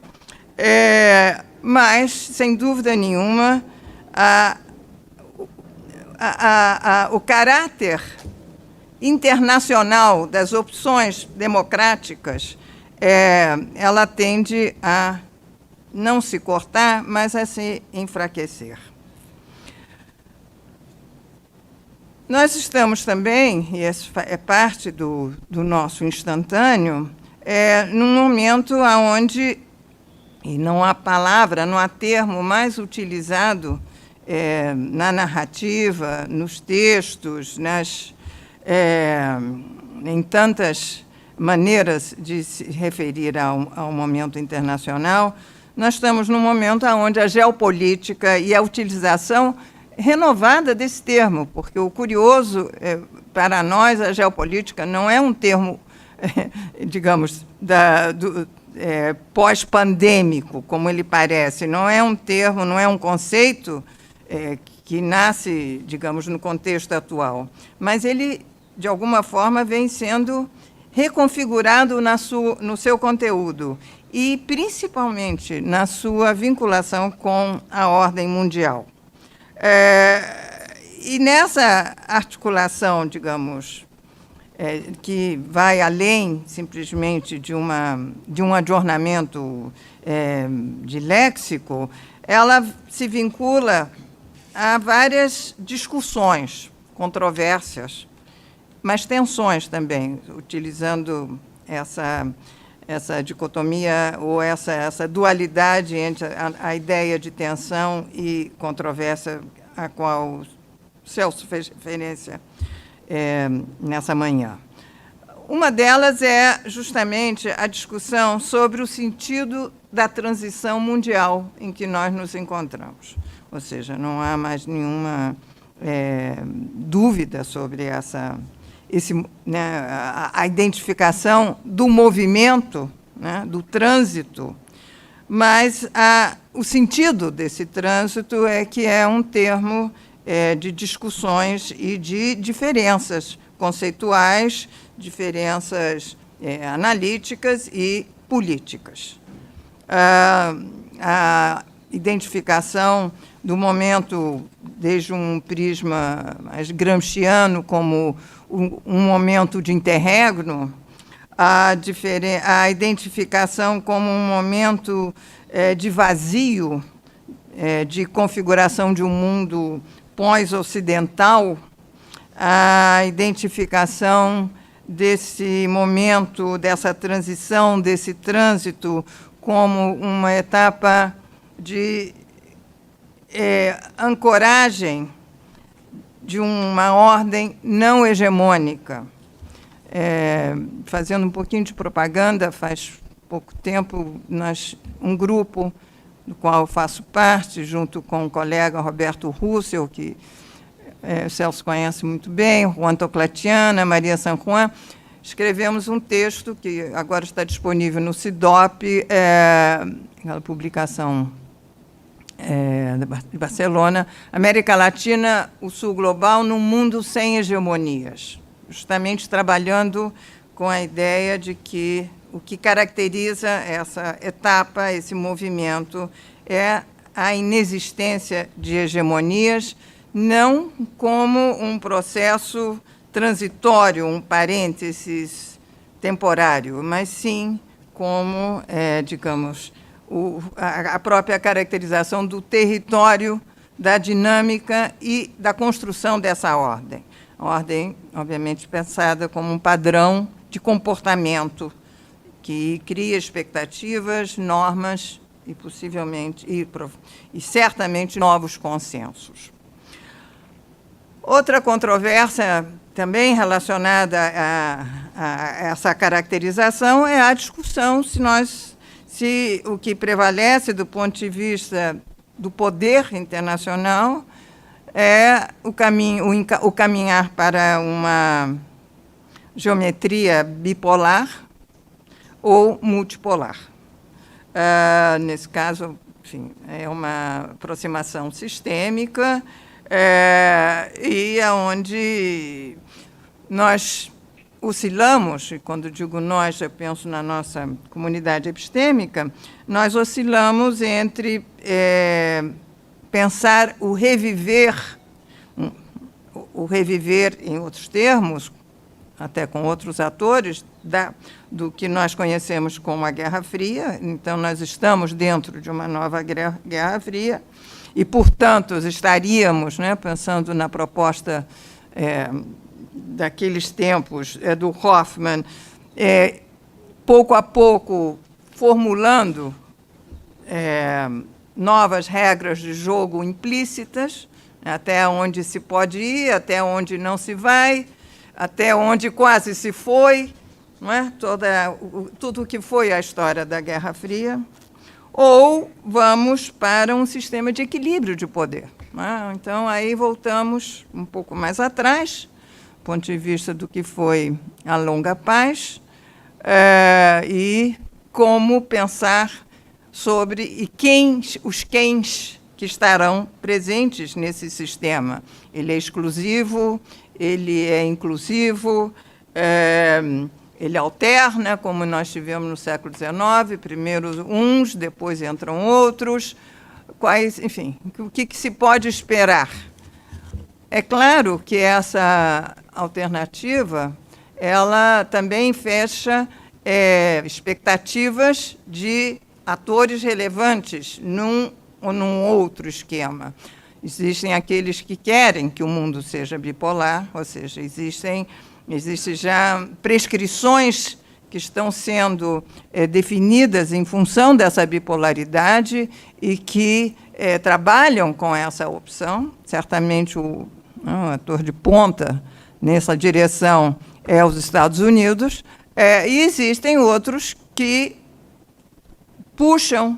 mas, sem dúvida nenhuma, o caráter internacional das opções democráticas, ela tende a não se cortar, mas a se enfraquecer. Nós estamos também, e esse é parte do nosso instantâneo, num momento onde, e não há palavra, não há termo mais utilizado na narrativa, nos textos, em tantas maneiras de se referir ao momento internacional, nós estamos num momento onde a geopolítica e a utilização renovada desse termo, porque o curioso, para nós, a geopolítica não é um termo, digamos, pós-pandêmico, como ele parece, não é um termo, não é um conceito que nasce, digamos, no contexto atual, mas ele, de alguma forma, vem sendo reconfigurado no seu conteúdo e, principalmente, na sua vinculação com a ordem mundial. E nessa articulação, digamos, que vai além simplesmente de um adornamento de léxico, ela se vincula a várias discussões, controvérsias, mas tensões também, utilizando essa dicotomia ou essa dualidade entre a ideia de tensão e controvérsia a qual o Celso fez referência nessa manhã. Uma delas é justamente a discussão sobre o sentido da transição mundial em que nós nos encontramos. Ou seja, não há mais nenhuma dúvida sobre a identificação do movimento, né, do trânsito, mas o sentido desse trânsito é que é um termo de discussões e de diferenças conceituais, diferenças analíticas e políticas. A identificação do momento, desde um prisma mais gramsciano, como um momento de interregno, a identificação como um momento de vazio, de configuração de um mundo pós-ocidental, a identificação desse momento, dessa transição, desse trânsito, como uma etapa de ancoragem de uma ordem não hegemônica. Fazendo um pouquinho de propaganda, faz pouco tempo, um grupo do qual eu faço parte, junto com o colega Roberto Russell, que o Celso conhece muito bem, Juan Toclatiana, Maria San Juan, escrevemos um texto que agora está disponível no CIDOP, aquela publicação de Barcelona, América Latina, o Sul Global, num mundo sem hegemonias, justamente trabalhando com a ideia de que o que caracteriza essa etapa, esse movimento, é a inexistência de hegemonias, não como um processo transitório, um parênteses temporário, mas sim como, digamos, a própria caracterização do território, da dinâmica e da construção dessa ordem. A ordem, obviamente, pensada como um padrão de comportamento que cria expectativas, normas e, possivelmente, e certamente, novos consensos. Outra controvérsia também relacionada a essa caracterização é a discussão se o que prevalece do ponto de vista do poder internacional é o caminhar para uma geometria bipolar ou multipolar. Nesse caso, enfim, é uma aproximação sistêmica e é onde nós oscilamos, e quando digo nós, eu penso na nossa comunidade epistêmica, nós oscilamos entre pensar o reviver, em outros termos, até com outros atores, do que nós conhecemos como a Guerra Fria. Então, nós estamos dentro de uma nova Guerra Fria e, portanto, estaríamos, né, pensando na proposta daqueles tempos do Hoffman, pouco a pouco formulando novas regras de jogo implícitas, até onde se pode ir, até onde não se vai, até onde quase se foi, não é? Tudo o que foi a história da Guerra Fria, ou vamos para um sistema de equilíbrio de poder. Não é? Então, aí voltamos um pouco mais atrás, do ponto de vista do que foi a longa paz, e como pensar sobre os quens que estarão presentes nesse sistema. Ele é exclusivo, ele é inclusivo, ele alterna, como nós tivemos no século XIX, primeiro uns, depois entram outros. Enfim, o que se pode esperar? É claro que essa alternativa ela também fecha expectativas de atores relevantes num ou num outro esquema. Existem aqueles que querem que o mundo seja bipolar, ou seja, existem já prescrições que estão sendo definidas em função dessa bipolaridade e que trabalham com essa opção. Certamente o ator de ponta nessa direção é os Estados Unidos, e existem outros que puxam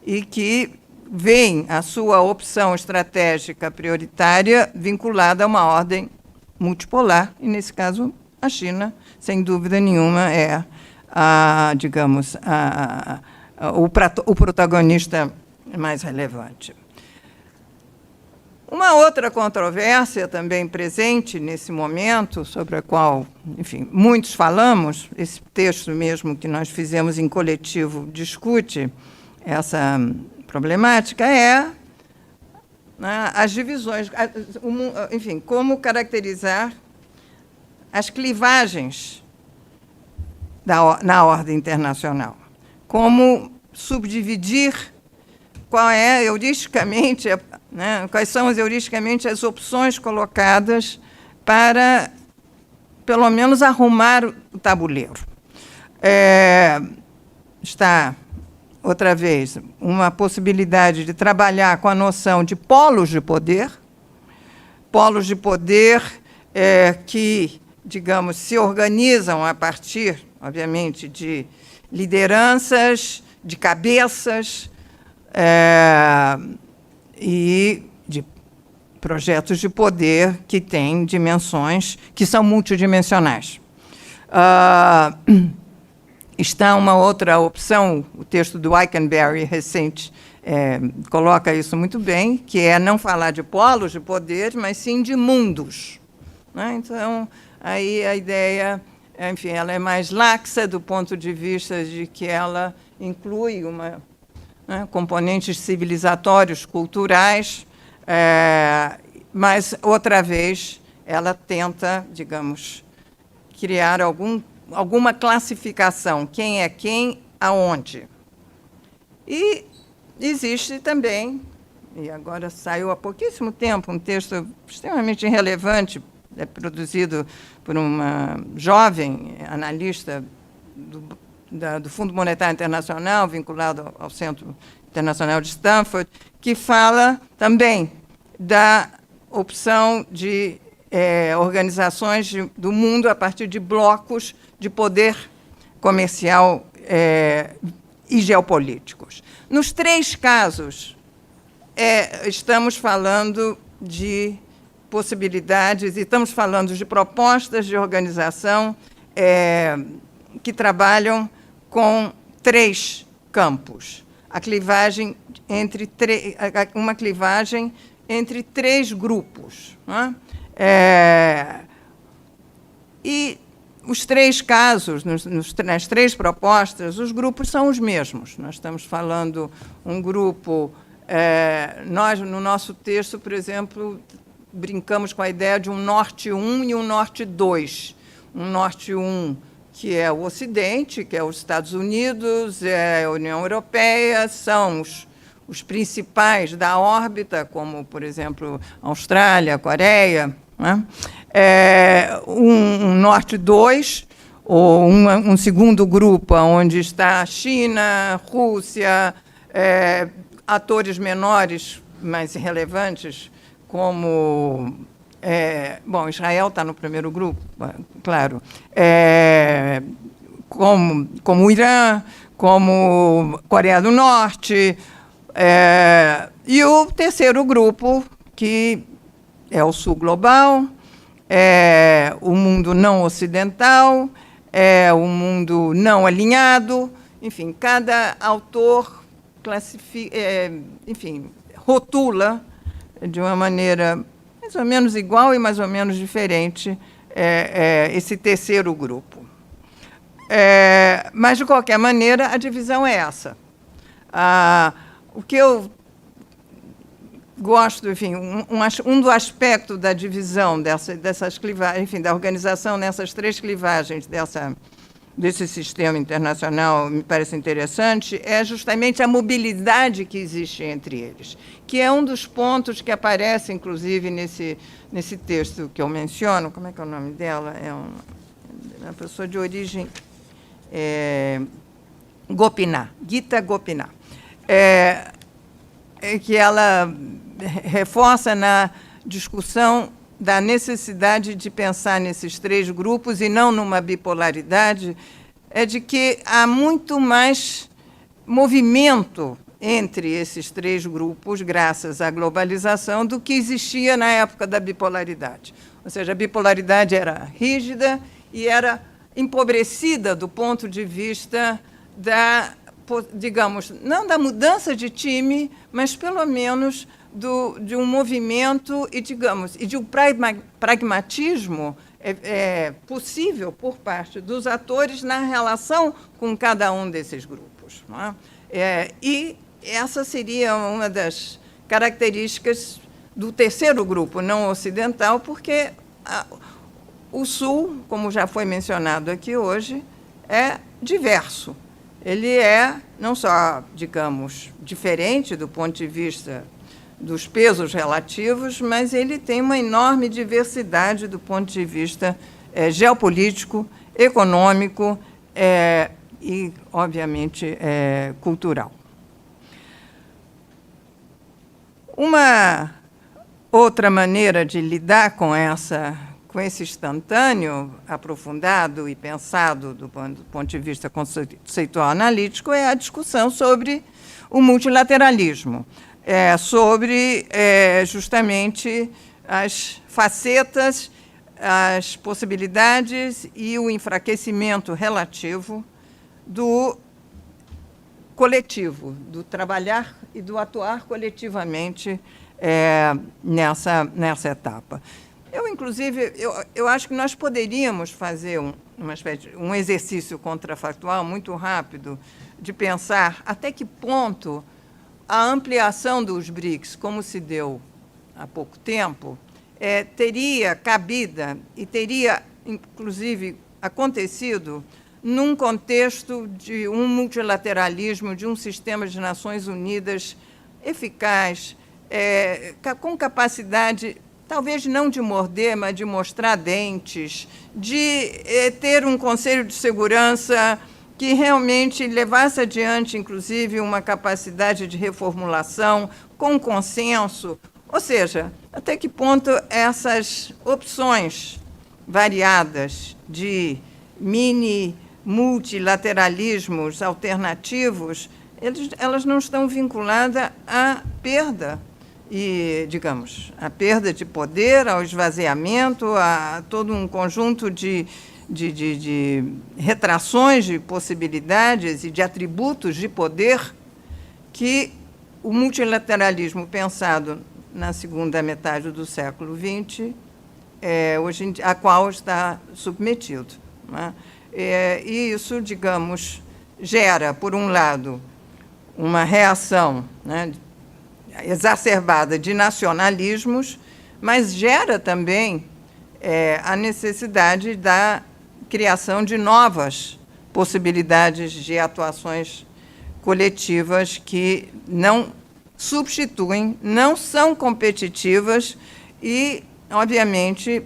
e que veem a sua opção estratégica prioritária vinculada a uma ordem multipolar, e, nesse caso, a China, sem dúvida nenhuma, é, digamos, o protagonista mais relevante. Uma outra controvérsia também presente nesse momento, sobre a qual, enfim, muitos falamos, esse texto mesmo que nós fizemos em coletivo discute essa problemática, é, né, as divisões, enfim, como caracterizar as clivagens na ordem internacional, como subdividir qual é, heuristicamente, né, quais são, heuristicamente, as opções colocadas para, pelo menos, arrumar o tabuleiro. Está, outra vez, uma possibilidade de trabalhar com a noção de polos de poder que, digamos, se organizam a partir, obviamente, de lideranças, de cabeças, e de projetos de poder que têm dimensões que são multidimensionais. Está uma outra opção, o texto do Eikenberry, recente, coloca isso muito bem, que é não falar de polos de poder, mas sim de mundos, né? Então, aí a ideia, enfim, ela é mais laxa do ponto de vista de que ela inclui componentes civilizatórios, culturais, mas, outra vez, ela tenta, digamos, criar alguma classificação, quem é quem, aonde. E existe também, e agora saiu há pouquíssimo tempo, um texto extremamente relevante, produzido por uma jovem analista do Fundo Monetário Internacional, vinculado ao Centro Internacional de Stanford, que fala também da opção de organizações do mundo a partir de blocos de poder comercial e geopolíticos. Nos três casos, estamos falando de possibilidades e estamos falando de propostas de organização que trabalham com três campos. Uma clivagem entre três grupos, né? E os três casos, nas três propostas, os grupos são os mesmos. Nós estamos falando um grupo... nós, no nosso texto, por exemplo, brincamos com a ideia de um Norte 1 e um Norte 2. Um Norte 1, que é o Ocidente, que é os Estados Unidos, a União Europeia, são os principais da órbita, como, por exemplo, Austrália, Coreia, né? Um Norte 2, ou um segundo grupo, onde está a China, Rússia, atores menores, mais relevantes, como... bom, Israel está no primeiro grupo, claro, como o Irã, como Coreia do Norte, e o terceiro grupo, que é o Sul Global, o mundo não ocidental, o mundo não alinhado, enfim, cada autor classifica, enfim, rotula de uma maneira mais ou menos igual e mais ou menos diferente esse terceiro grupo. Mas, de qualquer maneira, a divisão é essa. O que eu gosto, enfim, um do aspecto da divisão dessas clivagens, enfim, da organização nessas três clivagens desse sistema internacional me parece interessante é justamente a mobilidade que existe entre eles, que é um dos pontos que aparece, inclusive, nesse texto que eu menciono. Como é que é o nome dela? É uma pessoa de origem Gopinath, Gita Gopinath, que ela reforça na discussão da necessidade de pensar nesses três grupos e não numa bipolaridade, é de que há muito mais movimento entre esses três grupos, graças à globalização, do que existia na época da bipolaridade. Ou seja, a bipolaridade era rígida e era empobrecida do ponto de vista da, digamos, não da mudança de time, mas, pelo menos, de um movimento e, digamos, e de um pragmatismo possível por parte dos atores na relação com cada um desses grupos. Não é? E essa seria uma das características do terceiro grupo, não ocidental, porque o Sul, como já foi mencionado aqui hoje, é diverso. Ele é não só, digamos, diferente do ponto de vista dos pesos relativos, mas ele tem uma enorme diversidade do ponto de vista geopolítico, econômico e, obviamente, cultural. Uma outra maneira de lidar com esse instantâneo aprofundado e pensado do ponto de vista conceitual analítico é a discussão sobre o multilateralismo, sobre justamente as facetas, as possibilidades e o enfraquecimento relativo do coletivo, do trabalhar e do atuar coletivamente nessa etapa. Inclusive, eu acho que nós poderíamos fazer um exercício contrafactual muito rápido de pensar até que ponto a ampliação dos BRICS, como se deu há pouco tempo, teria cabida e teria, inclusive, acontecido num contexto de um multilateralismo, de um sistema de Nações Unidas eficaz, com capacidade, talvez não de morder, mas de mostrar dentes, de ter um Conselho de Segurança que realmente levasse adiante, inclusive, uma capacidade de reformulação com consenso. Ou seja, até que ponto essas opções variadas de multilateralismos alternativos, elas não estão vinculadas à perda, digamos, à perda de poder, ao esvaziamento, a todo um conjunto de retrações de possibilidades e de atributos de poder que o multilateralismo pensado na segunda metade do século XX, a qual está submetido. Não é? E isso, digamos, gera, por um lado, uma reação, né, exacerbada de nacionalismos, mas gera também a necessidade da criação de novas possibilidades de atuações coletivas que não substituem, não são competitivas e, obviamente,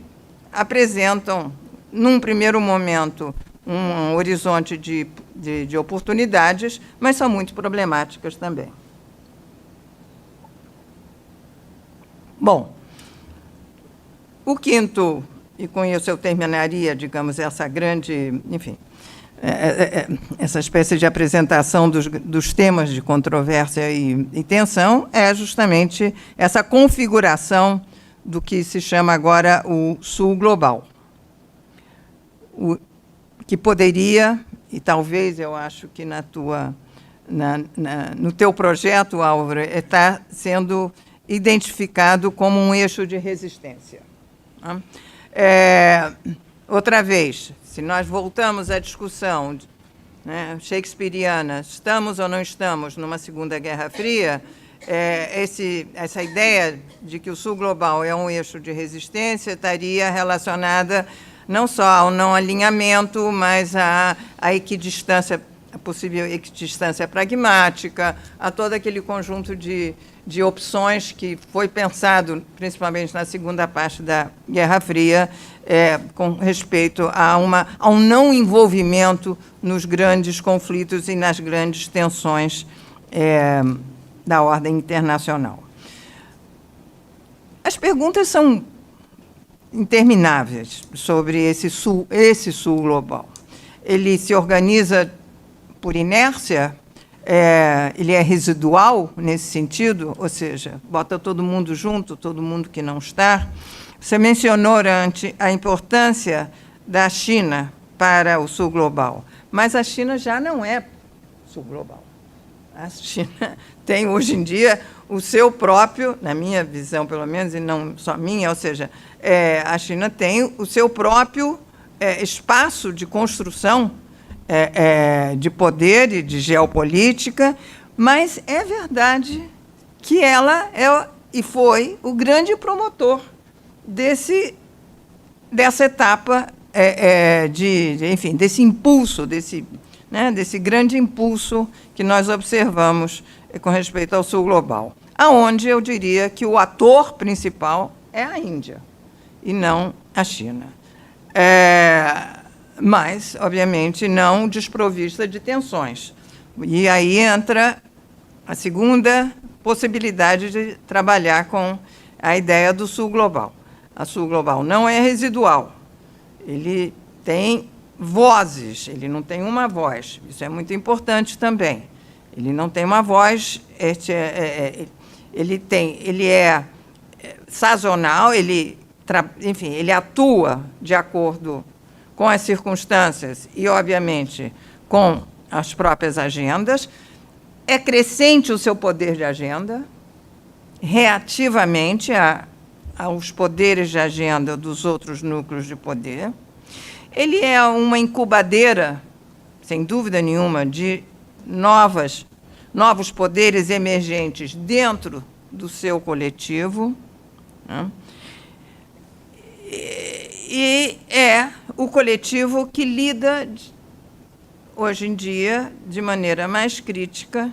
apresentam, num primeiro momento, um horizonte de oportunidades, mas são muito problemáticas também. Bom, o quinto, e com isso eu terminaria, digamos, essa grande, enfim, essa espécie de apresentação dos temas de controvérsia e tensão, é justamente essa configuração do que se chama agora o Sul Global, que poderia, e talvez eu acho que no teu projeto, Álvaro, está sendo identificado como um eixo de resistência. Outra vez, se nós voltamos à discussão shakespeariana, estamos ou não estamos numa Segunda Guerra Fria, essa ideia de que o Sul Global é um eixo de resistência estaria relacionada não só ao não alinhamento, mas à equidistância, a possível equidistância pragmática, a todo aquele conjunto de opções que foi pensado, principalmente na segunda parte da Guerra Fria, com respeito a um não envolvimento nos grandes conflitos e nas grandes tensões da ordem internacional. As perguntas são intermináveis sobre esse sul global. Ele se organiza por inércia, ele é residual nesse sentido, ou seja, bota todo mundo junto, todo mundo que não está. Você mencionou antes a importância da China para o sul global, mas a China já não é sul global. A China tem, hoje em dia, o seu próprio, na minha visão, pelo menos, e não só minha, ou seja, a China tem o seu próprio espaço de construção de poder e de geopolítica, mas é verdade que ela e foi o grande promotor dessa etapa, enfim, desse impulso, desse grande impulso que nós observamos com respeito ao sul global, aonde eu diria que o ator principal é a Índia e não a China. Mas, obviamente, não desprovista de tensões. E aí entra a segunda possibilidade de trabalhar com a ideia do sul global. A sul global não é residual. Ele tem vozes, ele não tem uma voz. Isso é muito importante também. Ele não tem uma voz, ele é sazonal, enfim, ele atua de acordo com as circunstâncias e, obviamente, com as próprias agendas. É crescente o seu poder de agenda, reativamente aos poderes de agenda dos outros núcleos de poder. Ele é uma incubadeira, sem dúvida nenhuma, de novos poderes emergentes dentro do seu coletivo, né? E é o coletivo que lida, hoje em dia, de maneira mais crítica,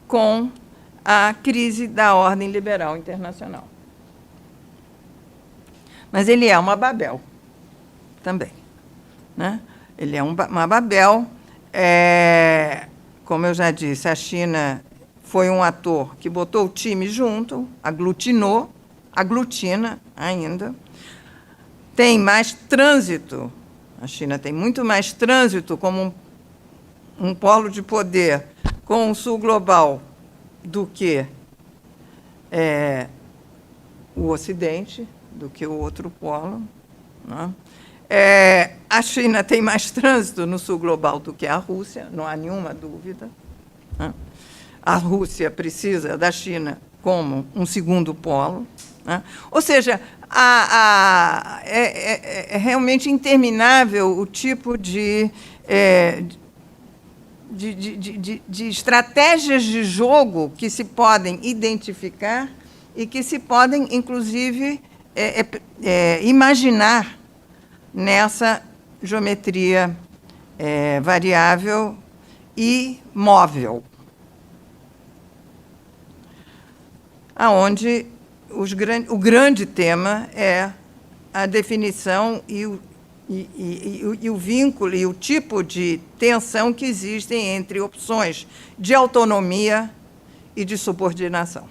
com a crise da ordem liberal internacional. Mas ele é uma Babel também, né? Ele é uma Babel. Como eu já disse, a China foi um ator que botou o time junto, aglutina ainda. Tem mais trânsito, a China tem muito mais trânsito como um polo de poder com o sul global do que o Ocidente, do que o outro polo, né? A China tem mais trânsito no sul global do que a Rússia, não há nenhuma dúvida, né? A Rússia precisa da China como um segundo polo, né? Ou seja, é realmente interminável o tipo de estratégias de jogo que se podem identificar e que se podem, inclusive, imaginar nessa geometria variável e móvel, aonde o grande tema é a definição e o vínculo e o tipo de tensão que existem entre opções de autonomia e de subordinação,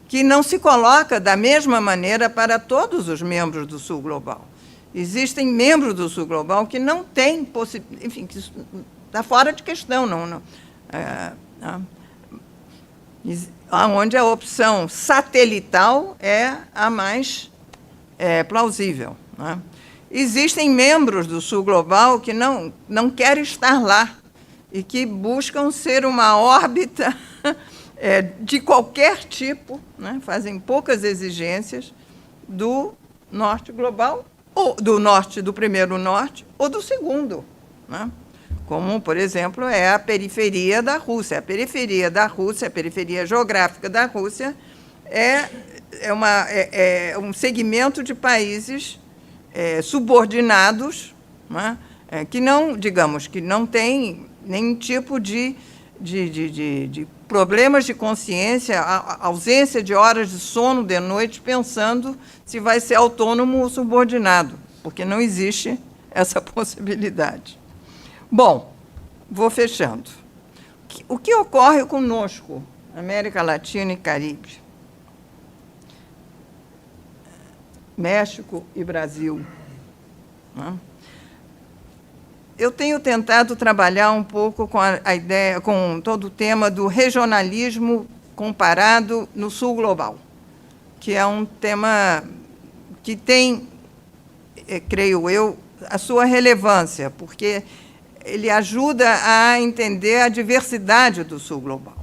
que não se coloca da mesma maneira para todos os membros do Sul Global. Existem membros do Sul Global que não têm possibilidade, enfim, que está fora de questão, onde a opção satelital é a mais plausível, né? Existem membros do Sul Global que não querem estar lá e que buscam ser uma órbita de qualquer tipo, né? Fazem poucas exigências do Norte Global, ou do primeiro Norte, ou do segundo, né? Como, por exemplo, é a periferia da Rússia. A periferia da Rússia, a periferia geográfica da Rússia, é um segmento de países subordinados, né, que não, digamos, que não têm nenhum tipo de problemas de consciência, a ausência de horas de sono de noite, pensando se vai ser autônomo ou subordinado, porque não existe essa possibilidade. Bom, vou fechando. O que ocorre conosco, América Latina e Caribe, México e Brasil, né? Eu tenho tentado trabalhar um pouco com a ideia, com todo o tema do regionalismo comparado no Sul Global, que é um tema que tem, creio eu, a sua relevância, porque ele ajuda a entender a diversidade do Sul Global,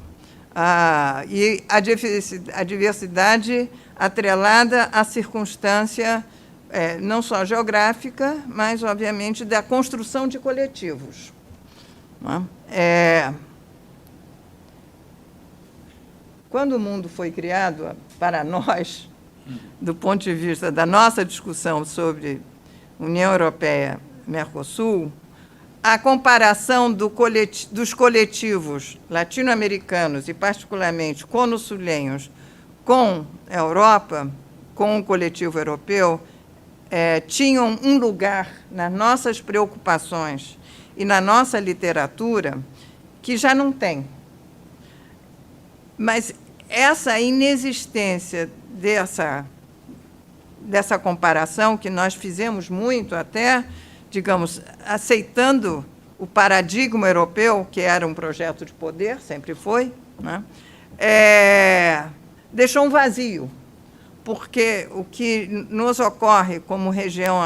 e a diversidade atrelada à circunstância não só geográfica, mas, obviamente, da construção de coletivos. Quando o mundo foi criado, para nós, do ponto de vista da nossa discussão sobre União Europeia e Mercosul, a comparação dos coletivos latino-americanos e, particularmente, cono-sulenhos com a Europa, com o coletivo europeu, tinham um lugar nas nossas preocupações e na nossa literatura que já não tem. Mas essa inexistência dessa comparação, que nós fizemos muito até, digamos, aceitando o paradigma europeu, que era um projeto de poder, sempre foi, né? Deixou um vazio, porque o que nos ocorre como região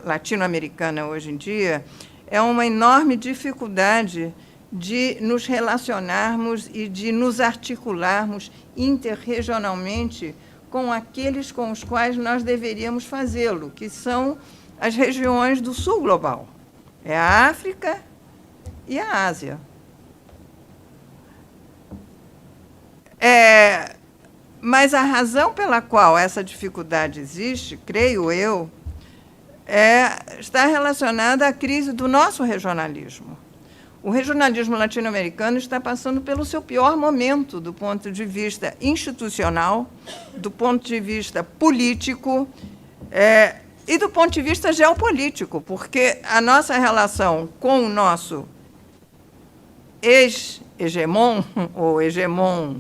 latino-americana hoje em dia é uma enorme dificuldade de nos relacionarmos e de nos articularmos interregionalmente com aqueles com os quais nós deveríamos fazê-lo, que são as regiões do Sul Global. É a África e a Ásia. Mas a razão pela qual essa dificuldade existe, creio eu, está relacionada à crise do nosso regionalismo. O regionalismo latino-americano está passando pelo seu pior momento do ponto de vista institucional, do ponto de vista político e do ponto de vista geopolítico, porque a nossa relação com o nosso ex-hegemon, ou hegemon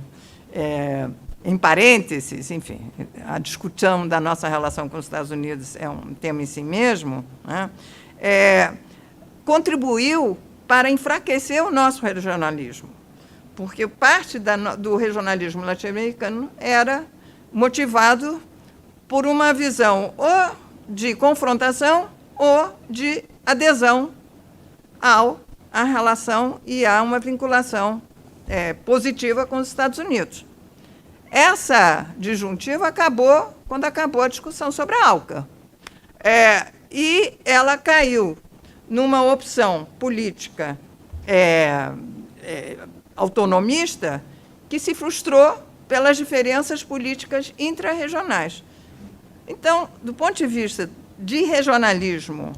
em parênteses, enfim, a discussão da nossa relação com os Estados Unidos é um tema em si mesmo, né? Contribuiu para enfraquecer o nosso regionalismo, porque parte do regionalismo latino-americano era motivado por uma visão ou de confrontação ou de adesão à relação e a uma vinculação positiva com os Estados Unidos. Essa disjuntiva acabou quando acabou a discussão sobre a ALCA. E ela caiu numa opção política autonomista que se frustrou pelas diferenças políticas intrarregionais. Então, do ponto de vista de regionalismo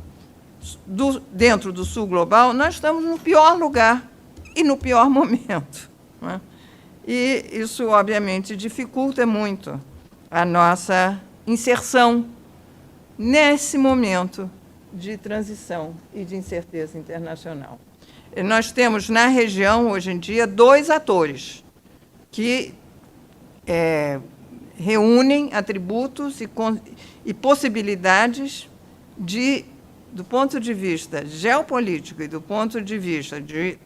dentro do Sul Global, nós estamos no pior lugar e no pior momento, né? E isso, obviamente, dificulta muito a nossa inserção nesse momento de transição e de incerteza internacional. E nós temos, na região, hoje em dia, 2 atores que reúnem atributos e possibilidades do ponto de vista geopolítico e do ponto de vista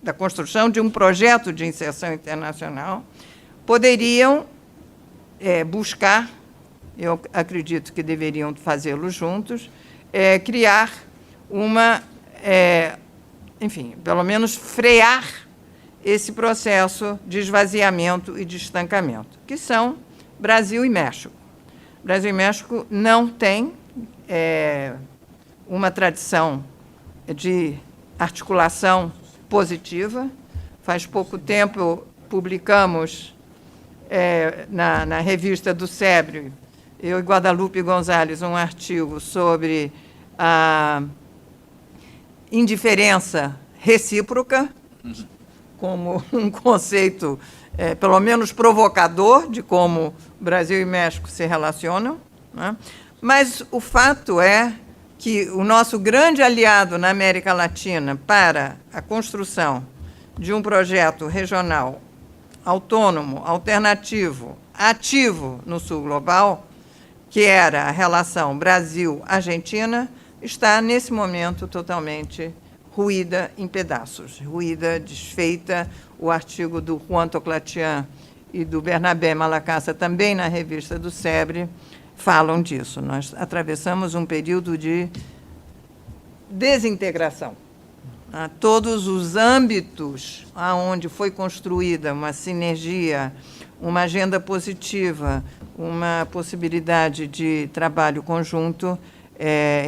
da construção de um projeto de inserção internacional, poderiam buscar, eu acredito que deveriam fazê-lo juntos, criar enfim, pelo menos frear esse processo de esvaziamento e de estancamento, que são Brasil e México. Brasil e México não têm uma tradição de articulação positiva. Faz pouco tempo publicamos na revista do SEBRE, eu e Guadalupe Gonzalez, um artigo sobre a indiferença recíproca, como um conceito, pelo menos provocador, de como Brasil e México se relacionam, né? Mas o fato é que o nosso grande aliado na América Latina para a construção de um projeto regional autônomo, alternativo, ativo no Sul Global, que era a relação Brasil-Argentina, está, nesse momento, totalmente ruída em pedaços, ruída, desfeita. O artigo do Juan Toclatian e do Bernabé Malacassa, também na revista do SEBRE, falam disso. Nós atravessamos um período de desintegração. Todos os âmbitos onde foi construída uma sinergia, uma agenda positiva, uma possibilidade de trabalho conjunto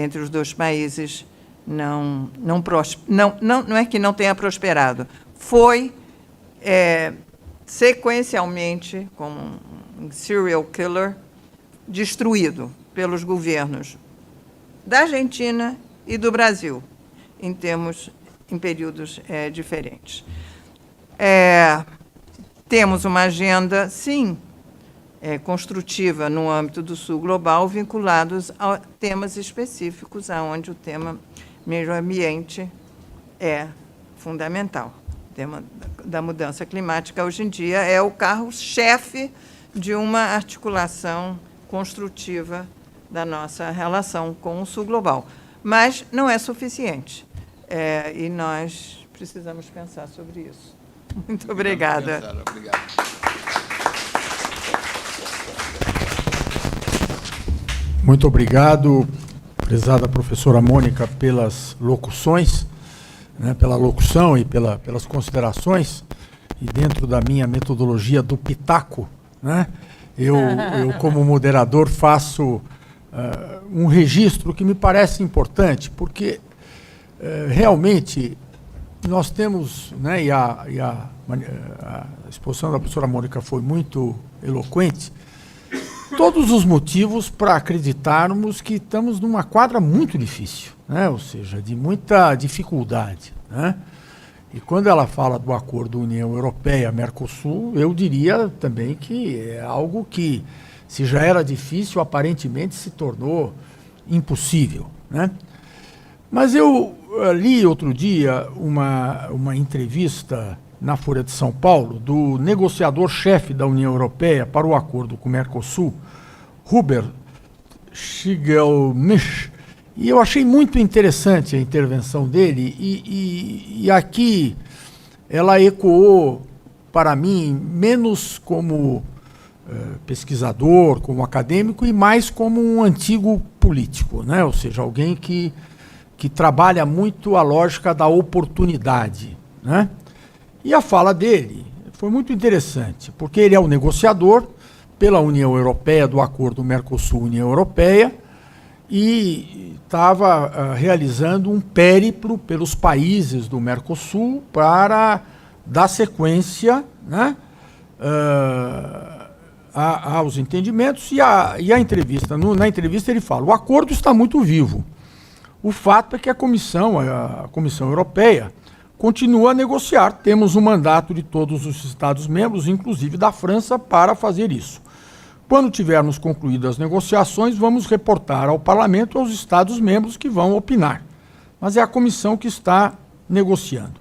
entre os dois países não é que não tenha prosperado, foi sequencialmente, como um serial killer, destruído pelos governos da Argentina e do Brasil, em períodos diferentes. Temos uma agenda, sim, construtiva no âmbito do Sul Global, vinculados a temas específicos, onde o tema meio ambiente é fundamental. O tema da mudança climática, hoje em dia, é o carro-chefe de uma articulação construtiva da nossa relação com o Sul Global. Mas não é suficiente. E nós precisamos pensar sobre isso. Muito obrigada. Obrigado. Muito obrigado, prezada professora Mônica, pelas locuções, né, pela locução e pelas considerações. E dentro da minha metodologia do pitaco, né, eu como moderador, faço um registro que me parece importante, porque realmente nós temos, né, e a exposição da professora Mônica foi muito eloquente, todos os motivos para acreditarmos que estamos numa quadra muito difícil, né, ou seja, de muita dificuldade, né? E quando ela fala do acordo União Europeia-Mercosul, eu diria também que é algo que, se já era difícil, aparentemente se tornou impossível, né? Mas eu li outro dia uma entrevista na Folha de São Paulo do negociador-chefe da União Europeia para o acordo com o Mercosul, Hubert Schiegelmich, e eu achei muito interessante a intervenção dele, e aqui ela ecoou para mim menos como pesquisador, como acadêmico, e mais como um antigo político, né? Ou seja, alguém que trabalha muito a lógica da oportunidade, né? E a fala dele foi muito interessante, porque ele é o negociador pela União Europeia do acordo Mercosul-União Europeia e estava realizando um périplo pelos países do Mercosul para dar sequência, né, aos entendimentos. E a entrevista, na entrevista ele fala: o acordo está muito vivo. O fato é que a Comissão Europeia continua a negociar. Temos um mandato de todos os Estados-membros, inclusive da França, para fazer isso. Quando tivermos concluído as negociações, vamos reportar ao Parlamento e aos Estados-membros que vão opinar. Mas é a Comissão que está negociando.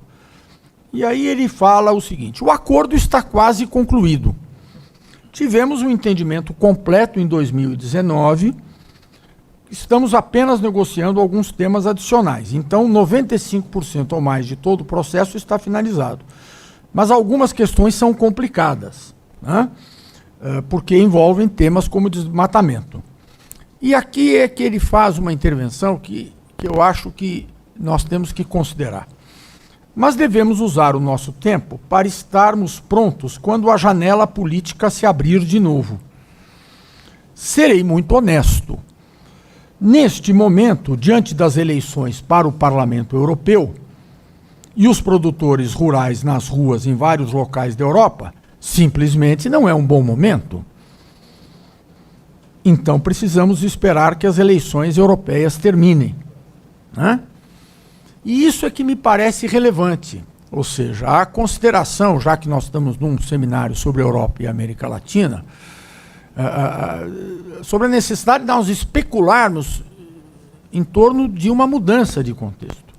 E aí ele fala o seguinte: o acordo está quase concluído. Tivemos um entendimento completo em 2019, estamos apenas negociando alguns temas adicionais. Então, 95% ou mais de todo o processo está finalizado. Mas algumas questões são complicadas, né? Porque envolvem temas como desmatamento. E aqui é que ele faz uma intervenção que eu acho que nós temos que considerar. Mas devemos usar o nosso tempo para estarmos prontos quando a janela política se abrir de novo. Serei muito honesto. Neste momento, diante das eleições para o Parlamento Europeu e os produtores rurais nas ruas em vários locais da Europa, simplesmente não é um bom momento. Então precisamos esperar que as eleições europeias terminem, né? E isso é que me parece relevante. Ou seja, a consideração, já que nós estamos num seminário sobre a Europa e a América Latina, sobre a necessidade de nós especularmos em torno de uma mudança de contexto.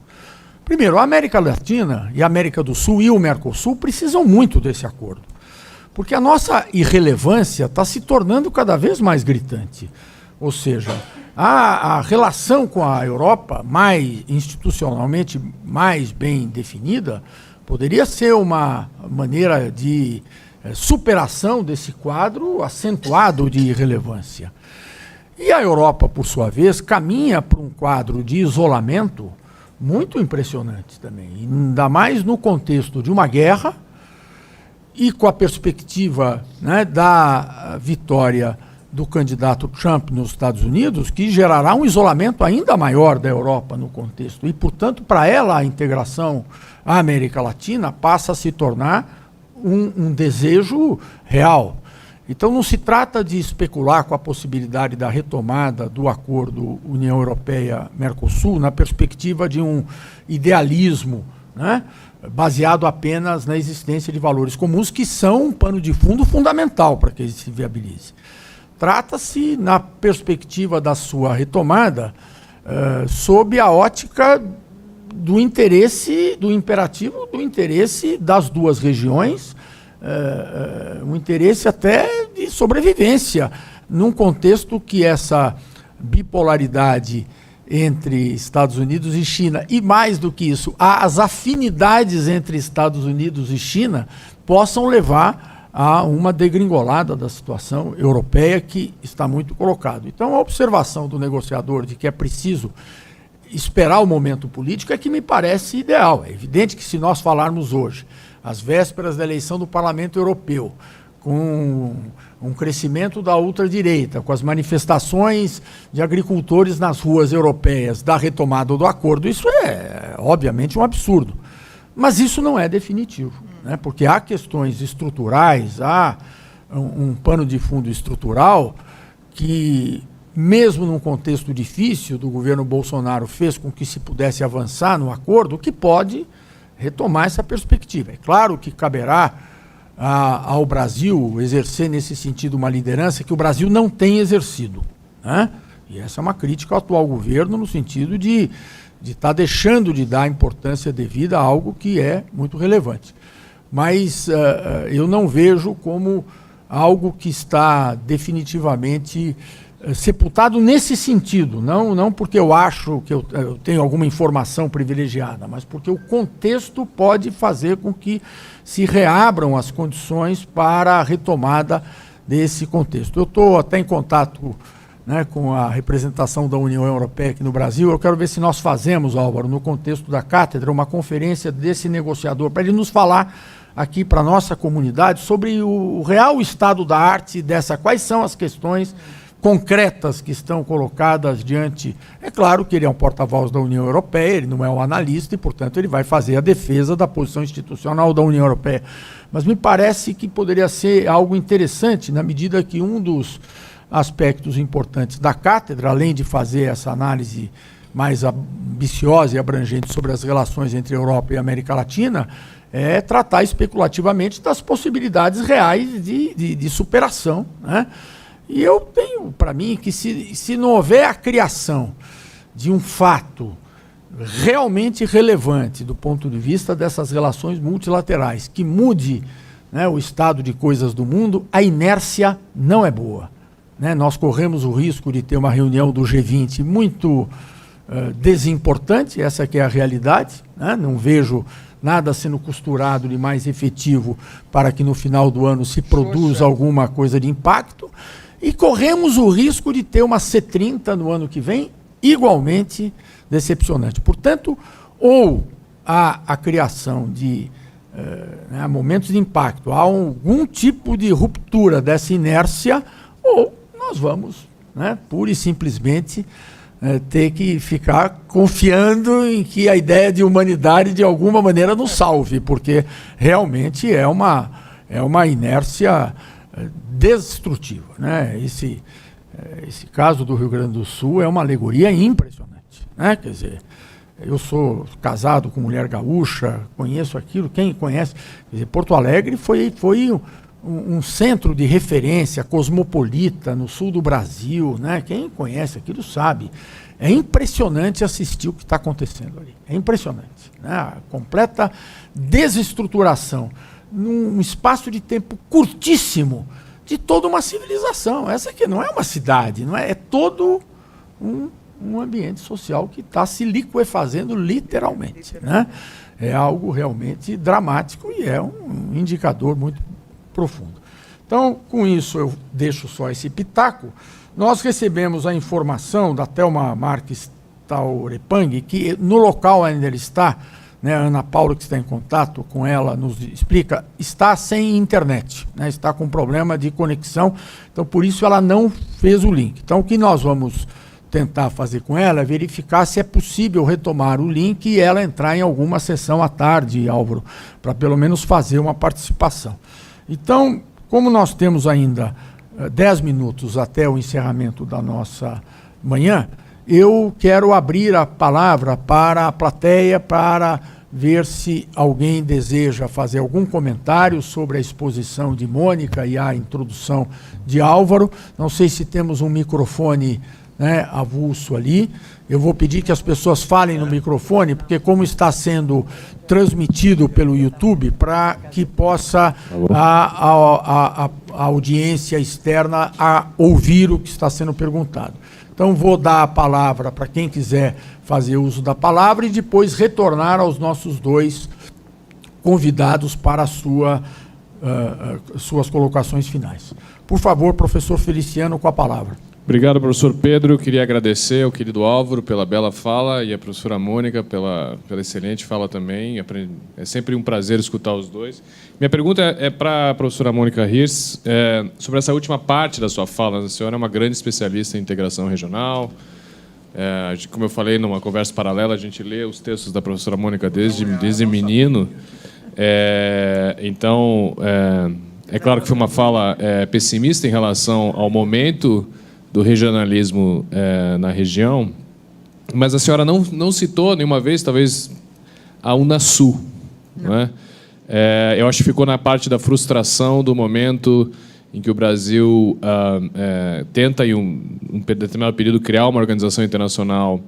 Primeiro, a América Latina e a América do Sul e o Mercosul precisam muito desse acordo, porque a nossa irrelevância está se tornando cada vez mais gritante. Ou seja, a relação com a Europa, mais institucionalmente mais bem definida, poderia ser uma maneira de superação desse quadro acentuado de irrelevância. E a Europa, por sua vez, caminha para um quadro de isolamento muito impressionante também, ainda mais no contexto de uma guerra e com a perspectiva, né, da vitória do candidato Trump nos Estados Unidos, que gerará um isolamento ainda maior da Europa no contexto. E, portanto, para ela, a integração à América Latina passa a se tornar um desejo real. Então, não se trata de especular com a possibilidade da retomada do acordo União Europeia-Mercosul na perspectiva de um idealismo, né, baseado apenas na existência de valores comuns, que são um pano de fundo fundamental para que ele se viabilize. Trata-se, na perspectiva da sua retomada, sob a ótica do interesse, do imperativo do interesse das duas regiões, um interesse até de sobrevivência, num contexto que essa bipolaridade entre Estados Unidos e China, e mais do que isso, as afinidades entre Estados Unidos e China, possam levar a uma degringolada da situação europeia que está muito colocado. Então, a observação do negociador de que é preciso esperar o momento político é que me parece ideal. É evidente que se nós falarmos hoje, às vésperas da eleição do Parlamento Europeu, com um crescimento da ultradireita, com as manifestações de agricultores nas ruas europeias da retomada do acordo, isso é obviamente um absurdo. Mas isso não é definitivo, né? Porque há questões estruturais, há um pano de fundo estrutural que, mesmo num contexto difícil do governo Bolsonaro, fez com que se pudesse avançar no acordo, que pode retomar essa perspectiva. É claro que caberá ao Brasil exercer nesse sentido uma liderança que o Brasil não tem exercido, né? E essa é uma crítica ao atual governo no sentido de estar deixando de dar importância devida a algo que é muito relevante. Mas eu não vejo como algo que está definitivamente sepultado nesse sentido, não porque eu acho que eu tenho alguma informação privilegiada, mas porque o contexto pode fazer com que se reabram as condições para a retomada desse contexto. Eu estou até em contato, né, com a representação da União Europeia aqui no Brasil. Eu quero ver se nós fazemos, Álvaro, no contexto da cátedra, uma conferência desse negociador, para ele nos falar aqui para a nossa comunidade sobre o real estado da arte dessa, quais são as questões concretas que estão colocadas diante. É claro que ele é um porta-voz da União Europeia, ele não é um analista e, portanto, ele vai fazer a defesa da posição institucional da União Europeia. Mas me parece que poderia ser algo interessante, na medida que um dos aspectos importantes da cátedra, além de fazer essa análise mais ambiciosa e abrangente sobre as relações entre a Europa e a América Latina, é tratar especulativamente das possibilidades reais de superação, né? E eu tenho para mim que se não houver a criação de um fato realmente relevante do ponto de vista dessas relações multilaterais, que mude, né, o estado de coisas do mundo, a inércia não é boa, né? Nós corremos o risco de ter uma reunião do G20 muito desimportante, essa que é a realidade, né? Não vejo nada sendo costurado de mais efetivo para que no final do ano se produza alguma coisa de impacto. E corremos o risco de ter uma C30 no ano que vem, igualmente decepcionante. Portanto, ou há a criação de momentos de impacto, há algum tipo de ruptura dessa inércia, ou nós vamos, né, pura e simplesmente ter que ficar confiando em que a ideia de humanidade de alguma maneira nos salve, porque realmente é uma inércia destrutiva, né? Esse caso do Rio Grande do Sul é uma alegoria impressionante. né? Quer dizer, eu sou casado com mulher gaúcha, conheço aquilo, quem conhece. Quer dizer, Porto Alegre foi um centro de referência cosmopolita no sul do Brasil, né? Quem conhece aquilo sabe. É impressionante assistir o que está acontecendo ali. É impressionante, né? A completa desestruturação, num espaço de tempo curtíssimo, de toda uma civilização. Essa aqui não é uma cidade, não é, é todo um ambiente social que está se liquefazendo literalmente, né? É algo realmente dramático e é um indicador muito profundo. Então, com isso, eu deixo só esse pitaco. Nós recebemos a informação da Thelma Marques Taurepang, que no local onde ele está, né, a Ana Paula, que está em contato com ela, nos explica, está sem internet, né, está com problema de conexão, então por isso ela não fez o link. Então o que nós vamos tentar fazer com ela é verificar se é possível retomar o link e ela entrar em alguma sessão à tarde, Álvaro, para pelo menos fazer uma participação. Então, como nós temos ainda 10 minutos até o encerramento da nossa manhã, eu quero abrir a palavra para a plateia para ver se alguém deseja fazer algum comentário sobre a exposição de Mônica e a introdução de Álvaro. Não sei se temos um microfone, né, avulso ali. Eu vou pedir que as pessoas falem no microfone, porque como está sendo transmitido pelo YouTube, para que possa a audiência externa ouvir o que está sendo perguntado. Então, vou dar a palavra para quem quiser fazer uso da palavra e depois retornar aos nossos dois convidados para suas colocações finais. Por favor, professor Feliciano, com a palavra. Obrigado, professor Pedro. Eu queria agradecer ao querido Álvaro pela bela fala e à professora Mônica pela excelente fala também. É sempre um prazer escutar os dois. Minha pergunta é para a professora Mônica Hirst, sobre essa última parte da sua fala. A senhora é uma grande especialista em integração regional. Como eu falei numa conversa paralela, a gente lê os textos da professora Mônica desde menino. Então, é claro que foi uma fala pessimista em relação ao momento do regionalismo na região, mas a senhora não citou nenhuma vez, talvez, a Unasul. Não é? Eu acho que ficou na parte da frustração do momento em que o Brasil tenta, em um determinado período, criar uma organização internacional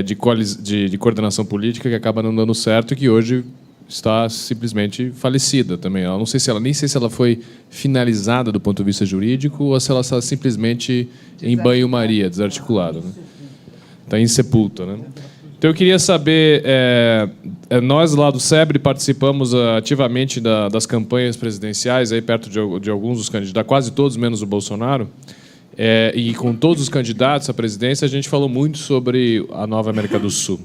de coordenação política que acaba não dando certo e que hoje está simplesmente falecida também. Eu nem sei se ela foi finalizada do ponto de vista jurídico ou se ela está simplesmente em banho-maria, desarticulada, né? Está insepulta, né? Então eu queria saber, nós lá do SEBRE participamos ativamente das campanhas presidenciais aí perto de alguns dos candidatos, quase todos menos o Bolsonaro, e com todos os candidatos à presidência a gente falou muito sobre a nova América do Sul.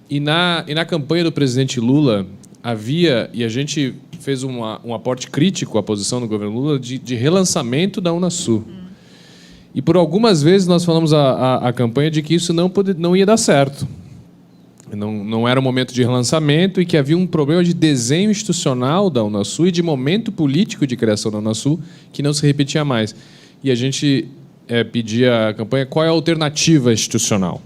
E na campanha do presidente Lula havia, e a gente fez um aporte crítico à posição do governo Lula de relançamento da Unasul. E por algumas vezes nós falamos a campanha de que isso não ia dar certo. Não era um momento de relançamento e que havia um problema de desenho institucional da Unasul e de momento político de criação da Unasul que não se repetia mais. E a gente pedia à campanha qual é a alternativa institucional,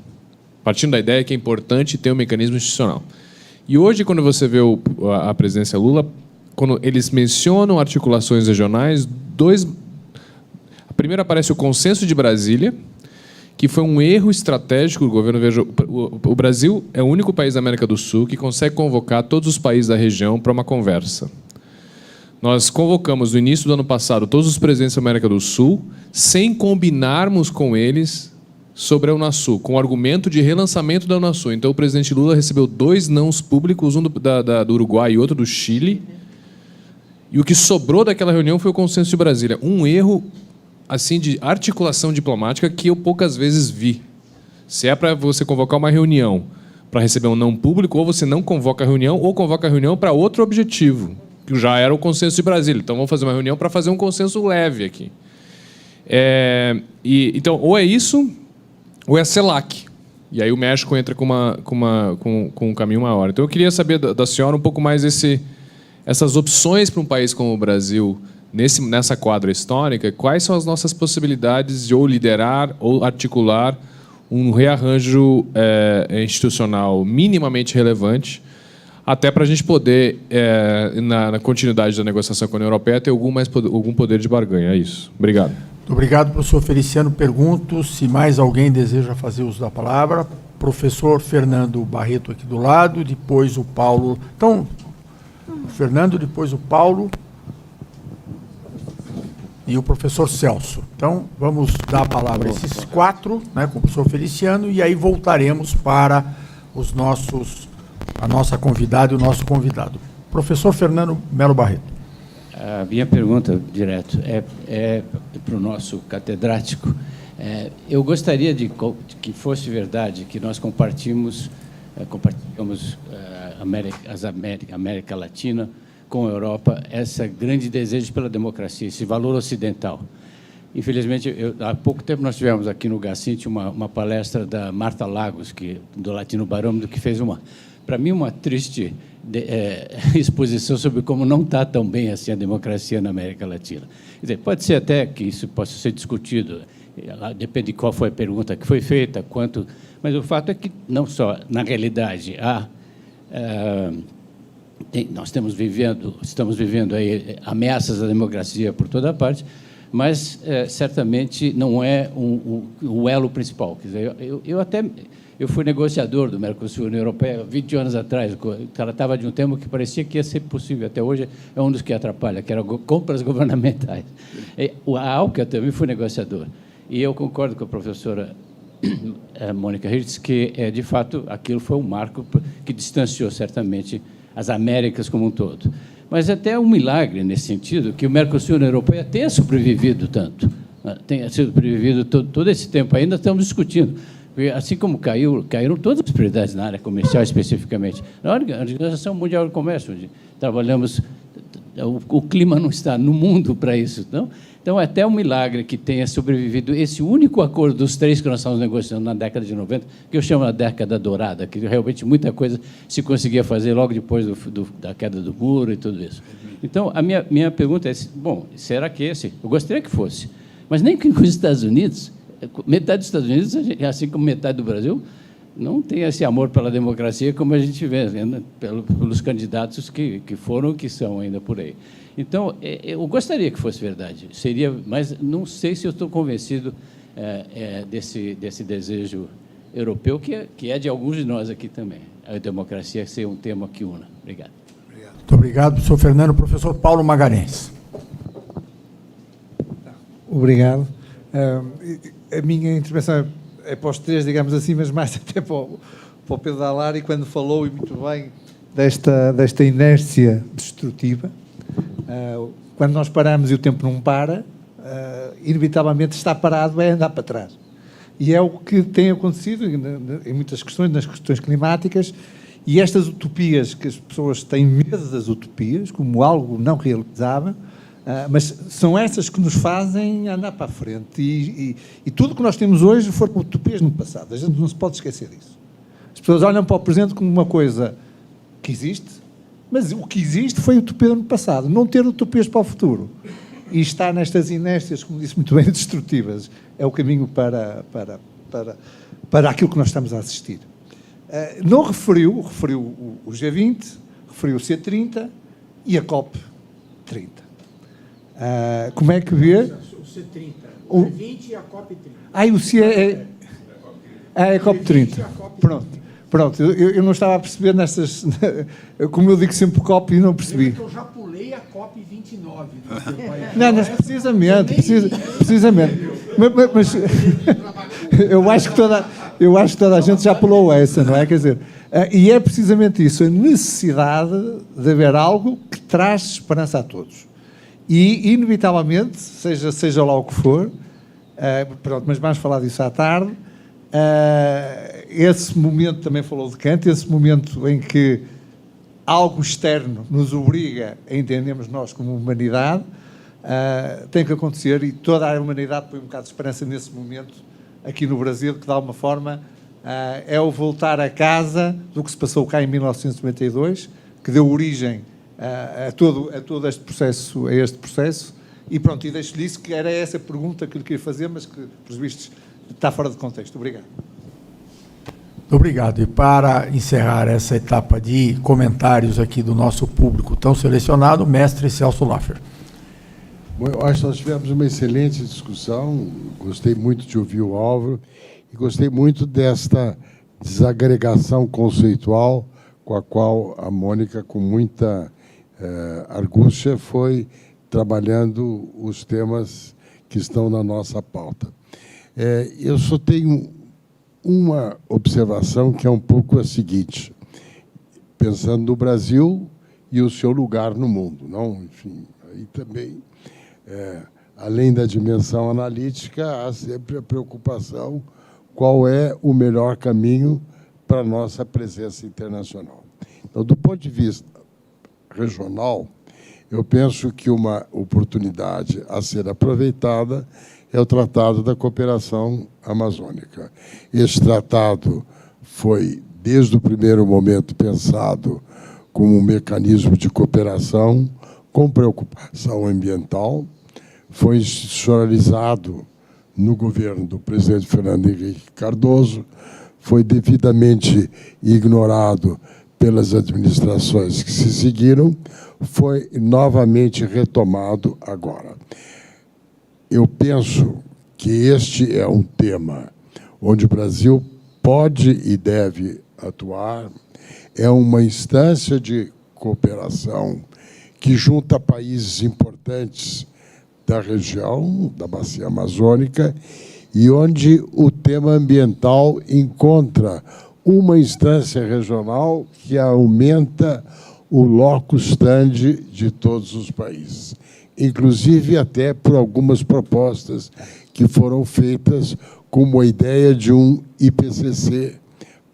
partindo da ideia que é importante ter um mecanismo institucional. E hoje, quando você vê a presidência Lula, quando eles mencionam articulações regionais, primeiro aparece o Consenso de Brasília, que foi um erro estratégico do governo. Veja, o Brasil é o único país da América do Sul que consegue convocar todos os países da região para uma conversa. Nós convocamos, no início do ano passado, todos os presidentes da América do Sul, sem combinarmos com eles sobre a Unasul, com o argumento de relançamento da Unasul. Então, o presidente Lula recebeu 2 nãos públicos, um do Uruguai e outro do Chile, e o que sobrou daquela reunião foi o Consenso de Brasília. Um erro assim, de articulação diplomática que eu poucas vezes vi. Se é para você convocar uma reunião para receber um não público, ou você não convoca a reunião, ou convoca a reunião para outro objetivo, que já era o Consenso de Brasília. Então, vamos fazer uma reunião para fazer um consenso leve aqui. Então, ou é isso, ou é a CELAC. E aí o México entra com um caminho maior. Então, eu queria saber da senhora um pouco mais essas opções para um país como o Brasil, nessa quadra histórica, quais são as nossas possibilidades de ou liderar ou articular um rearranjo institucional minimamente relevante, até para a gente poder, na continuidade da negociação com a União Europeia, ter algum poder de barganha. É isso. Obrigado. Muito obrigado, professor Feliciano. Pergunto se mais alguém deseja fazer uso da palavra. Professor Fernando Barreto aqui do lado, depois o Paulo. Então, o Fernando, depois o Paulo e o professor Celso. Então, vamos dar a palavra a esses 4, né, com o professor Feliciano, e aí voltaremos para a nossa convidada e o nosso convidado. Professor Fernando Melo Barreto. A minha pergunta, direto, é para o nosso catedrático. Eu gostaria de que fosse verdade que nós compartilhamos a América Latina com a Europa esse grande desejo pela democracia, esse valor ocidental. Infelizmente, há pouco tempo nós tivemos aqui no Gacinte uma palestra da Marta Lagos, do Latino Barômetro, que fez para mim, uma triste exposição sobre como não está tão bem assim a democracia na América Latina. Quer dizer, pode ser até que isso possa ser discutido, depende de qual foi a pergunta que foi feita, quanto, mas o fato é que, não só, na realidade, nós estamos vivendo aí ameaças à democracia por toda parte, mas certamente não é o elo principal. Quer dizer, eu fui negociador do Mercosul, União Europeia, 20 anos atrás. Tratava de um tema que parecia que ia ser possível. Até hoje é um dos que atrapalha, que era compras governamentais. A ALCA também foi negociador. E eu concordo com a professora Mônica Hirtz que, de fato, aquilo foi um marco que distanciou, certamente, as Américas como um todo. Mas até um milagre, nesse sentido, que o Mercosul e a União Europeia tenha sobrevivido tanto. Tenha sobrevivido todo esse tempo. Ainda estamos discutindo. Porque, assim como caíram todas as prioridades na área comercial, especificamente. Na Organização Mundial do Comércio, onde trabalhamos, o clima não está no mundo para isso. Não? Então, é até um milagre que tenha sobrevivido esse único acordo dos 3 que nós estamos negociando na década de 90, que eu chamo a década dourada, que realmente muita coisa se conseguia fazer logo depois da queda do muro e tudo isso. Então, a minha pergunta é, bom, será que eu gostaria que fosse, mas nem que com os Estados Unidos, metade dos Estados Unidos, assim como metade do Brasil, não tem esse amor pela democracia como a gente vê, né, pelos candidatos que foram, que são ainda por aí. Então, eu gostaria que fosse verdade, mas não sei se eu estou convencido desse desejo europeu, que é de alguns de nós aqui também, a democracia ser um tema que una. Obrigado. Muito obrigado, professor Fernando. Professor Paulo Magalhães. Obrigado. A minha intervenção é para os 3, digamos assim, mas mais até para o Pedro Dalari, quando falou, e muito bem, desta inércia destrutiva. Quando nós paramos e o tempo não para, inevitavelmente está parado é andar para trás. E é o que tem acontecido em muitas questões, nas questões climáticas, e estas utopias, que as pessoas têm medo das utopias, como algo não realizável, mas são essas que nos fazem andar para a frente. E tudo o que nós temos hoje foram utopias no passado. A gente não se pode esquecer disso. As pessoas olham para o presente como uma coisa que existe, mas o que existe foi utopia no passado. Não ter utopias para o futuro. E estar nestas inércias, como disse muito bem, destrutivas, é o caminho para aquilo que nós estamos a assistir. Não referiu o G20, referiu o C30 e a COP30. Como é que vê? O C30, o G20 e a COP30. O C é a COP30. Pronto. Eu não estava a perceber nessas... Como eu digo sempre COP e não percebi. Eu já pulei a COP29. Não, precisamente. Mas eu acho que toda a gente já pulou essa, não é? Quer dizer, e é precisamente isso, a necessidade de haver algo que traz esperança a todos. E, inevitavelmente, seja lá o que for, mas vamos falar disso à tarde, esse momento, também falou de Kant, esse momento em que algo externo nos obriga a entendermos nós como humanidade, tem que acontecer, e toda a humanidade põe um bocado de esperança nesse momento, aqui no Brasil, que de alguma forma é o voltar a casa do que se passou cá em 1992, que deu origem a todo este processo, e pronto, e deixo-lhe isso, que era essa pergunta que lhe queria fazer, mas que, pelos vistos, está fora de contexto. Obrigado. Obrigado. E para encerrar essa etapa de comentários aqui do nosso público tão selecionado, mestre Celso Laffer. Bom, eu acho que nós tivemos uma excelente discussão, gostei muito de ouvir o Álvaro e gostei muito desta desagregação conceitual com a qual a Mônica, com muita argúcia, foi trabalhando os temas que estão na nossa pauta. Eu só tenho uma observação que é um pouco a seguinte, pensando no Brasil e o seu lugar no mundo, não? Enfim, aí também, além da dimensão analítica, há sempre a preocupação qual é o melhor caminho para a nossa presença internacional. Então, do ponto de vista regional, eu penso que uma oportunidade a ser aproveitada é o Tratado da Cooperação Amazônica. Esse tratado foi, desde o primeiro momento, pensado como um mecanismo de cooperação com preocupação ambiental, foi institucionalizado no governo do presidente Fernando Henrique Cardoso, foi devidamente ignorado pelas administrações que se seguiram, foi novamente retomado agora. Eu penso que este é um tema onde o Brasil pode e deve atuar, é uma instância de cooperação que junta países importantes da região, da Bacia Amazônica, e onde o tema ambiental encontra uma instância regional que aumenta o locus standi de todos os países, inclusive até por algumas propostas que foram feitas como a ideia de um IPCC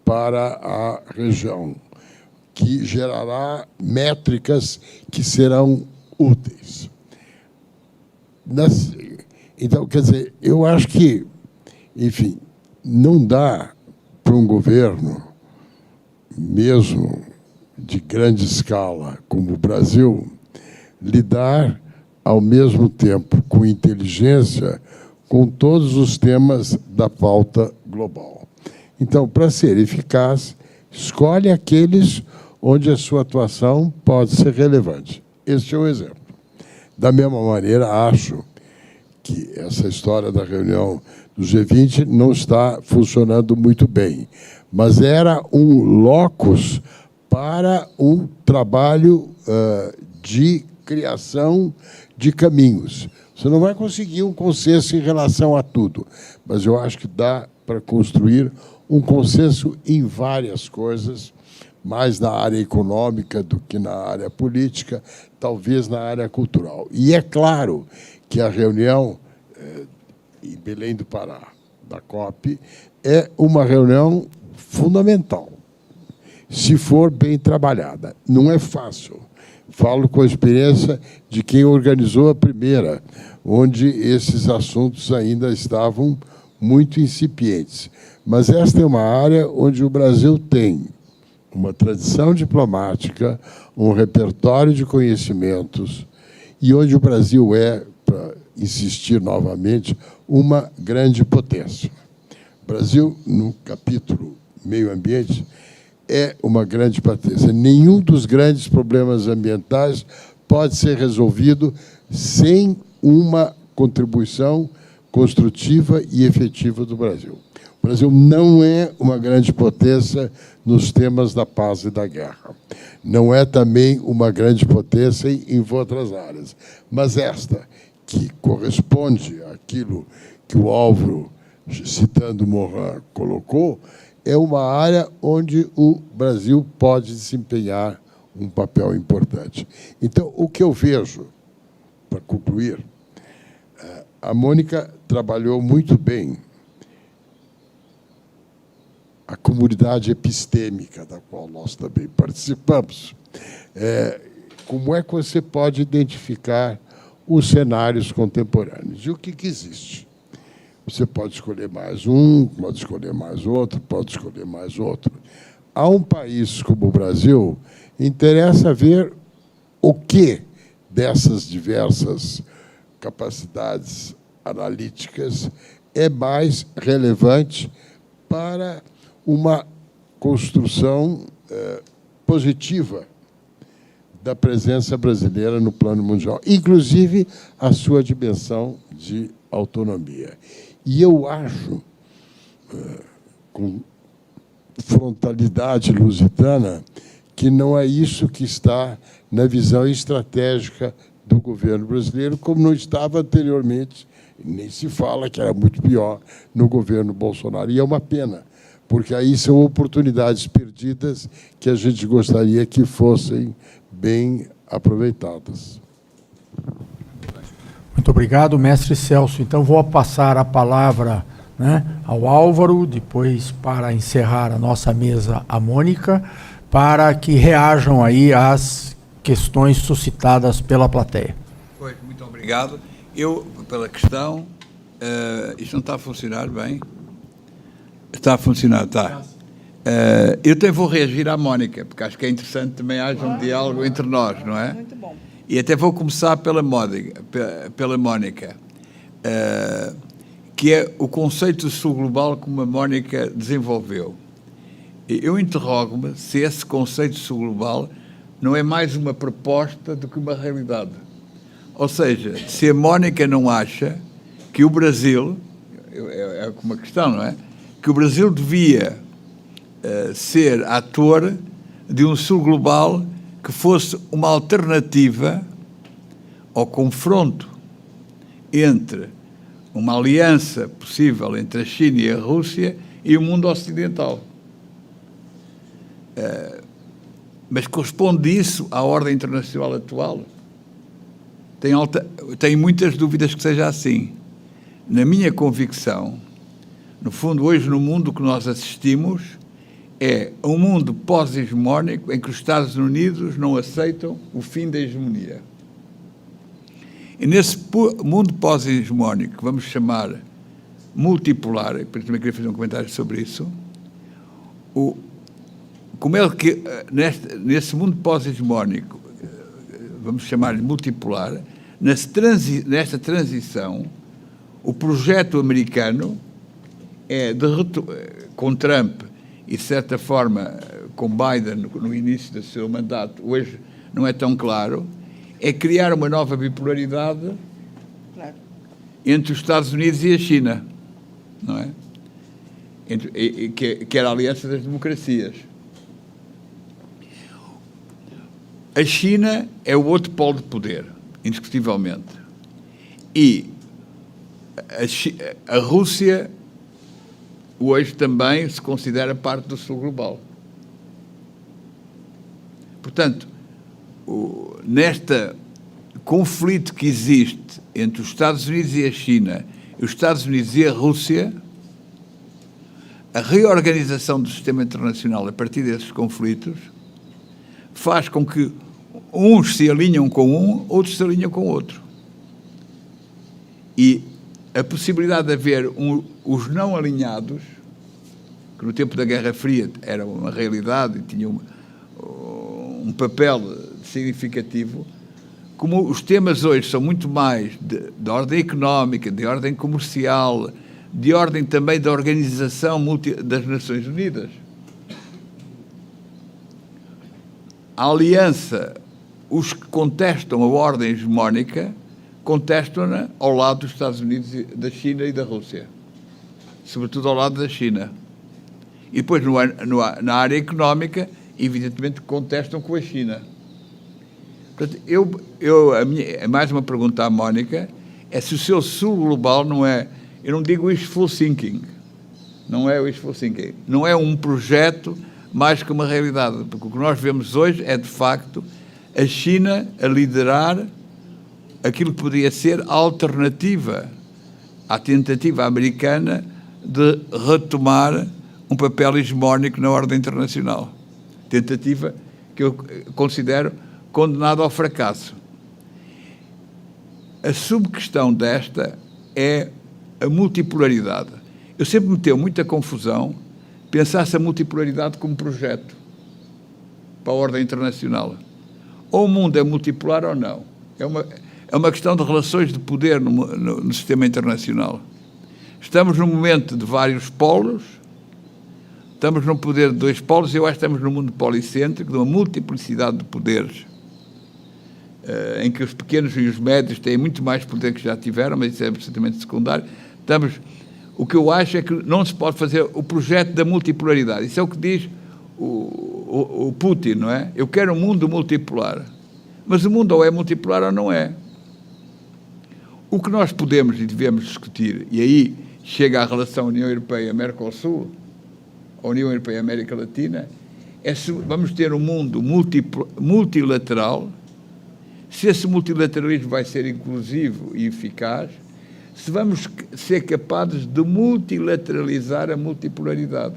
para a região, que gerará métricas que serão úteis. Então, quer dizer, eu acho que, enfim, não dá para um governo, mesmo de grande escala como o Brasil, lidar ao mesmo tempo com inteligência com todos os temas da pauta global. Então, para ser eficaz, escolhe aqueles onde a sua atuação pode ser relevante. Este é o exemplo. Da mesma maneira, acho que essa história da reunião do G20 não está funcionando muito bem, mas era um locus para um trabalho de criação de caminhos. Você não vai conseguir um consenso em relação a tudo, mas eu acho que dá para construir um consenso em várias coisas, mais na área econômica do que na área política, talvez na área cultural. E é claro que a reunião em Belém do Pará, da COP, é uma reunião fundamental, se for bem trabalhada. Não é fácil. Falo com a experiência de quem organizou a primeira, onde esses assuntos ainda estavam muito incipientes. Mas esta é uma área onde o Brasil tem uma tradição diplomática, um repertório de conhecimentos, e onde o Brasil é, para insistir novamente, uma grande potência. O Brasil, no capítulo meio ambiente, é uma grande potência. Nenhum dos grandes problemas ambientais pode ser resolvido sem uma contribuição construtiva e efetiva do Brasil. O Brasil não é uma grande potência nos temas da paz e da guerra. Não é também uma grande potência em outras áreas. Mas esta, que corresponde àquilo que o Álvaro, citando Morin, colocou, é uma área onde o Brasil pode desempenhar um papel importante. Então, o que eu vejo, para concluir, a Mônica trabalhou muito bem a comunidade epistêmica, da qual nós também participamos. Como é que você pode identificar os cenários contemporâneos? E o que existe? Você pode escolher mais um, pode escolher mais outro, pode escolher mais outro. A um país como o Brasil, interessa ver o que dessas diversas capacidades analíticas é mais relevante para uma construção positiva da presença brasileira no plano mundial, inclusive a sua dimensão de autonomia. E eu acho, com frontalidade lusitana, que não é isso que está na visão estratégica do governo brasileiro, como não estava anteriormente, nem se fala que era muito pior no governo Bolsonaro. E é uma pena, porque aí são oportunidades perdidas que a gente gostaria que fossem bem aproveitadas. Muito obrigado, mestre Celso. Então, vou passar a palavra, né, ao Álvaro, depois, para encerrar a nossa mesa, a Mônica, para que reajam aí às questões suscitadas pela plateia. Pois, muito obrigado. Eu, pela questão, isto não está a funcionar bem? Está a funcionar, está. Eu também vou reagir à Mónica, porque acho que é interessante também haja um diálogo entre nós, não é? Muito bom. E até vou começar pela Mónica, que é o conceito do Sul Global como a Mónica desenvolveu. Eu interrogo-me se esse conceito de Sul Global não é mais uma proposta do que uma realidade. Ou seja, se a Mónica não acha que o Brasil, é uma questão, não é? Que o Brasil devia ser ator de um Sul Global que fosse uma alternativa ao confronto entre uma aliança possível entre a China e a Rússia e o mundo ocidental. Mas corresponde isso à ordem internacional atual? Tenho muitas dúvidas que seja assim. Na minha convicção, no fundo, hoje no mundo que nós assistimos é um mundo pós-hegemónico em que os Estados Unidos não aceitam o fim da hegemonia. E nesse mundo pós-hegemónico, que vamos chamar multipolar, e por isso também queria fazer um comentário sobre isso, como é que nesse mundo pós-hegemónico, vamos chamar-lhe multipolar, nesta transição, o projeto americano é, com Trump e, de certa forma, com Biden no início do seu mandato, hoje não é tão claro, é criar uma nova bipolaridade entre os Estados Unidos e a China, não é? Que era a Aliança das Democracias. A China é o outro polo de poder, indiscutivelmente. E a Rússia hoje também se considera parte do Sul Global. Portanto, neste conflito que existe entre os Estados Unidos e a China, e os Estados Unidos e a Rússia, a reorganização do sistema internacional a partir desses conflitos faz com que uns se alinham com um, outros se alinham com outro. E a possibilidade de haver os não alinhados, que no tempo da Guerra Fria era uma realidade e tinha um papel significativo, como os temas hoje são muito mais de ordem económica, de ordem comercial, de ordem também da Organização das Nações Unidas. A aliança, os que contestam a ordem hegemónica, contestam-na ao lado dos Estados Unidos, da China e da Rússia. Sobretudo ao lado da China. E depois, na área económica, evidentemente, contestam com a China. Portanto, mais uma pergunta à Mónica, é se o seu Sul Global não é, eu não digo wishful thinking, não é wishful thinking, não é um projeto mais que uma realidade, porque o que nós vemos hoje é, de facto, a China a liderar aquilo que poderia ser a alternativa à tentativa americana de retomar um papel hegemónico na ordem internacional. Tentativa que eu considero condenada ao fracasso. A subquestão desta é a multipolaridade. Eu sempre me deu muita confusão pensar-se a multipolaridade como projeto para a ordem internacional. Ou o mundo é multipolar ou não. É uma questão de relações de poder no sistema internacional. Estamos num momento de vários polos, estamos num poder de dois polos, eu acho que estamos num mundo policêntrico, de uma multiplicidade de poderes, em que os pequenos e os médios têm muito mais poder que já tiveram, mas isso é absolutamente secundário. O que eu acho é que não se pode fazer o projeto da multipolaridade. Isso é o que diz o Putin, não é? Eu quero um mundo multipolar. Mas o mundo ou é multipolar ou não é. O que nós podemos e devemos discutir, e aí chega a relação União Europeia-Mercosul, a União Europeia-América Latina, é se vamos ter um mundo multilateral, se esse multilateralismo vai ser inclusivo e eficaz, se vamos ser capazes de multilateralizar a multipolaridade.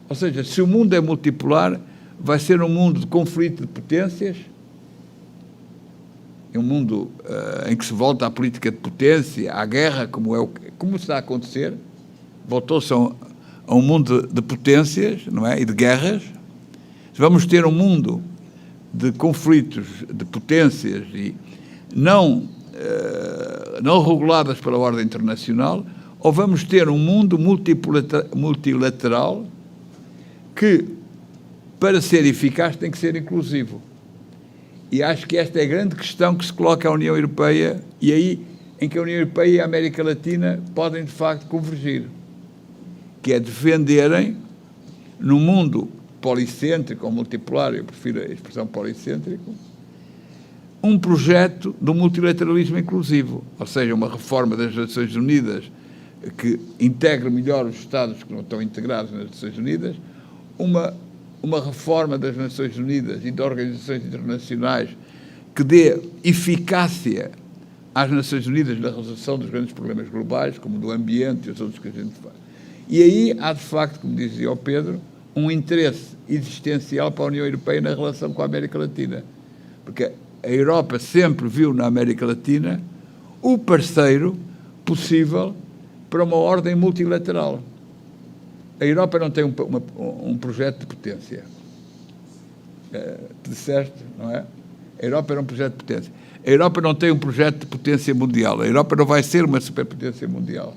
Ou seja, se o mundo é multipolar, vai ser um mundo de conflito de potências, um mundo em que se volta à política de potência, à guerra, como está a acontecer, voltou-se a um mundo de potências, não é? E de guerras. Vamos ter um mundo de conflitos, de potências, e não reguladas pela ordem internacional, ou vamos ter um mundo multilateral que, para ser eficaz, tem que ser inclusivo. E acho que esta é a grande questão que se coloca à União Europeia, e aí em que a União Europeia e a América Latina podem, de facto, convergir, que é defenderem, num mundo policêntrico ou multipolar, eu prefiro a expressão policêntrico, um projeto do multilateralismo inclusivo, ou seja, uma reforma das Nações Unidas que integre melhor os Estados que não estão integrados nas Nações Unidas, uma reforma das Nações Unidas e de organizações internacionais que dê eficácia às Nações Unidas na resolução dos grandes problemas globais, como do ambiente e os outros que a gente faz. E aí há, de facto, como dizia o Pedro, um interesse existencial para a União Europeia na relação com a América Latina. Porque a Europa sempre viu na América Latina o parceiro possível para uma ordem multilateral. A Europa não tem um projeto de potência. Tu disseste, não é? A Europa era um projeto de potência. A Europa não tem um projeto de potência mundial. A Europa não vai ser uma superpotência mundial.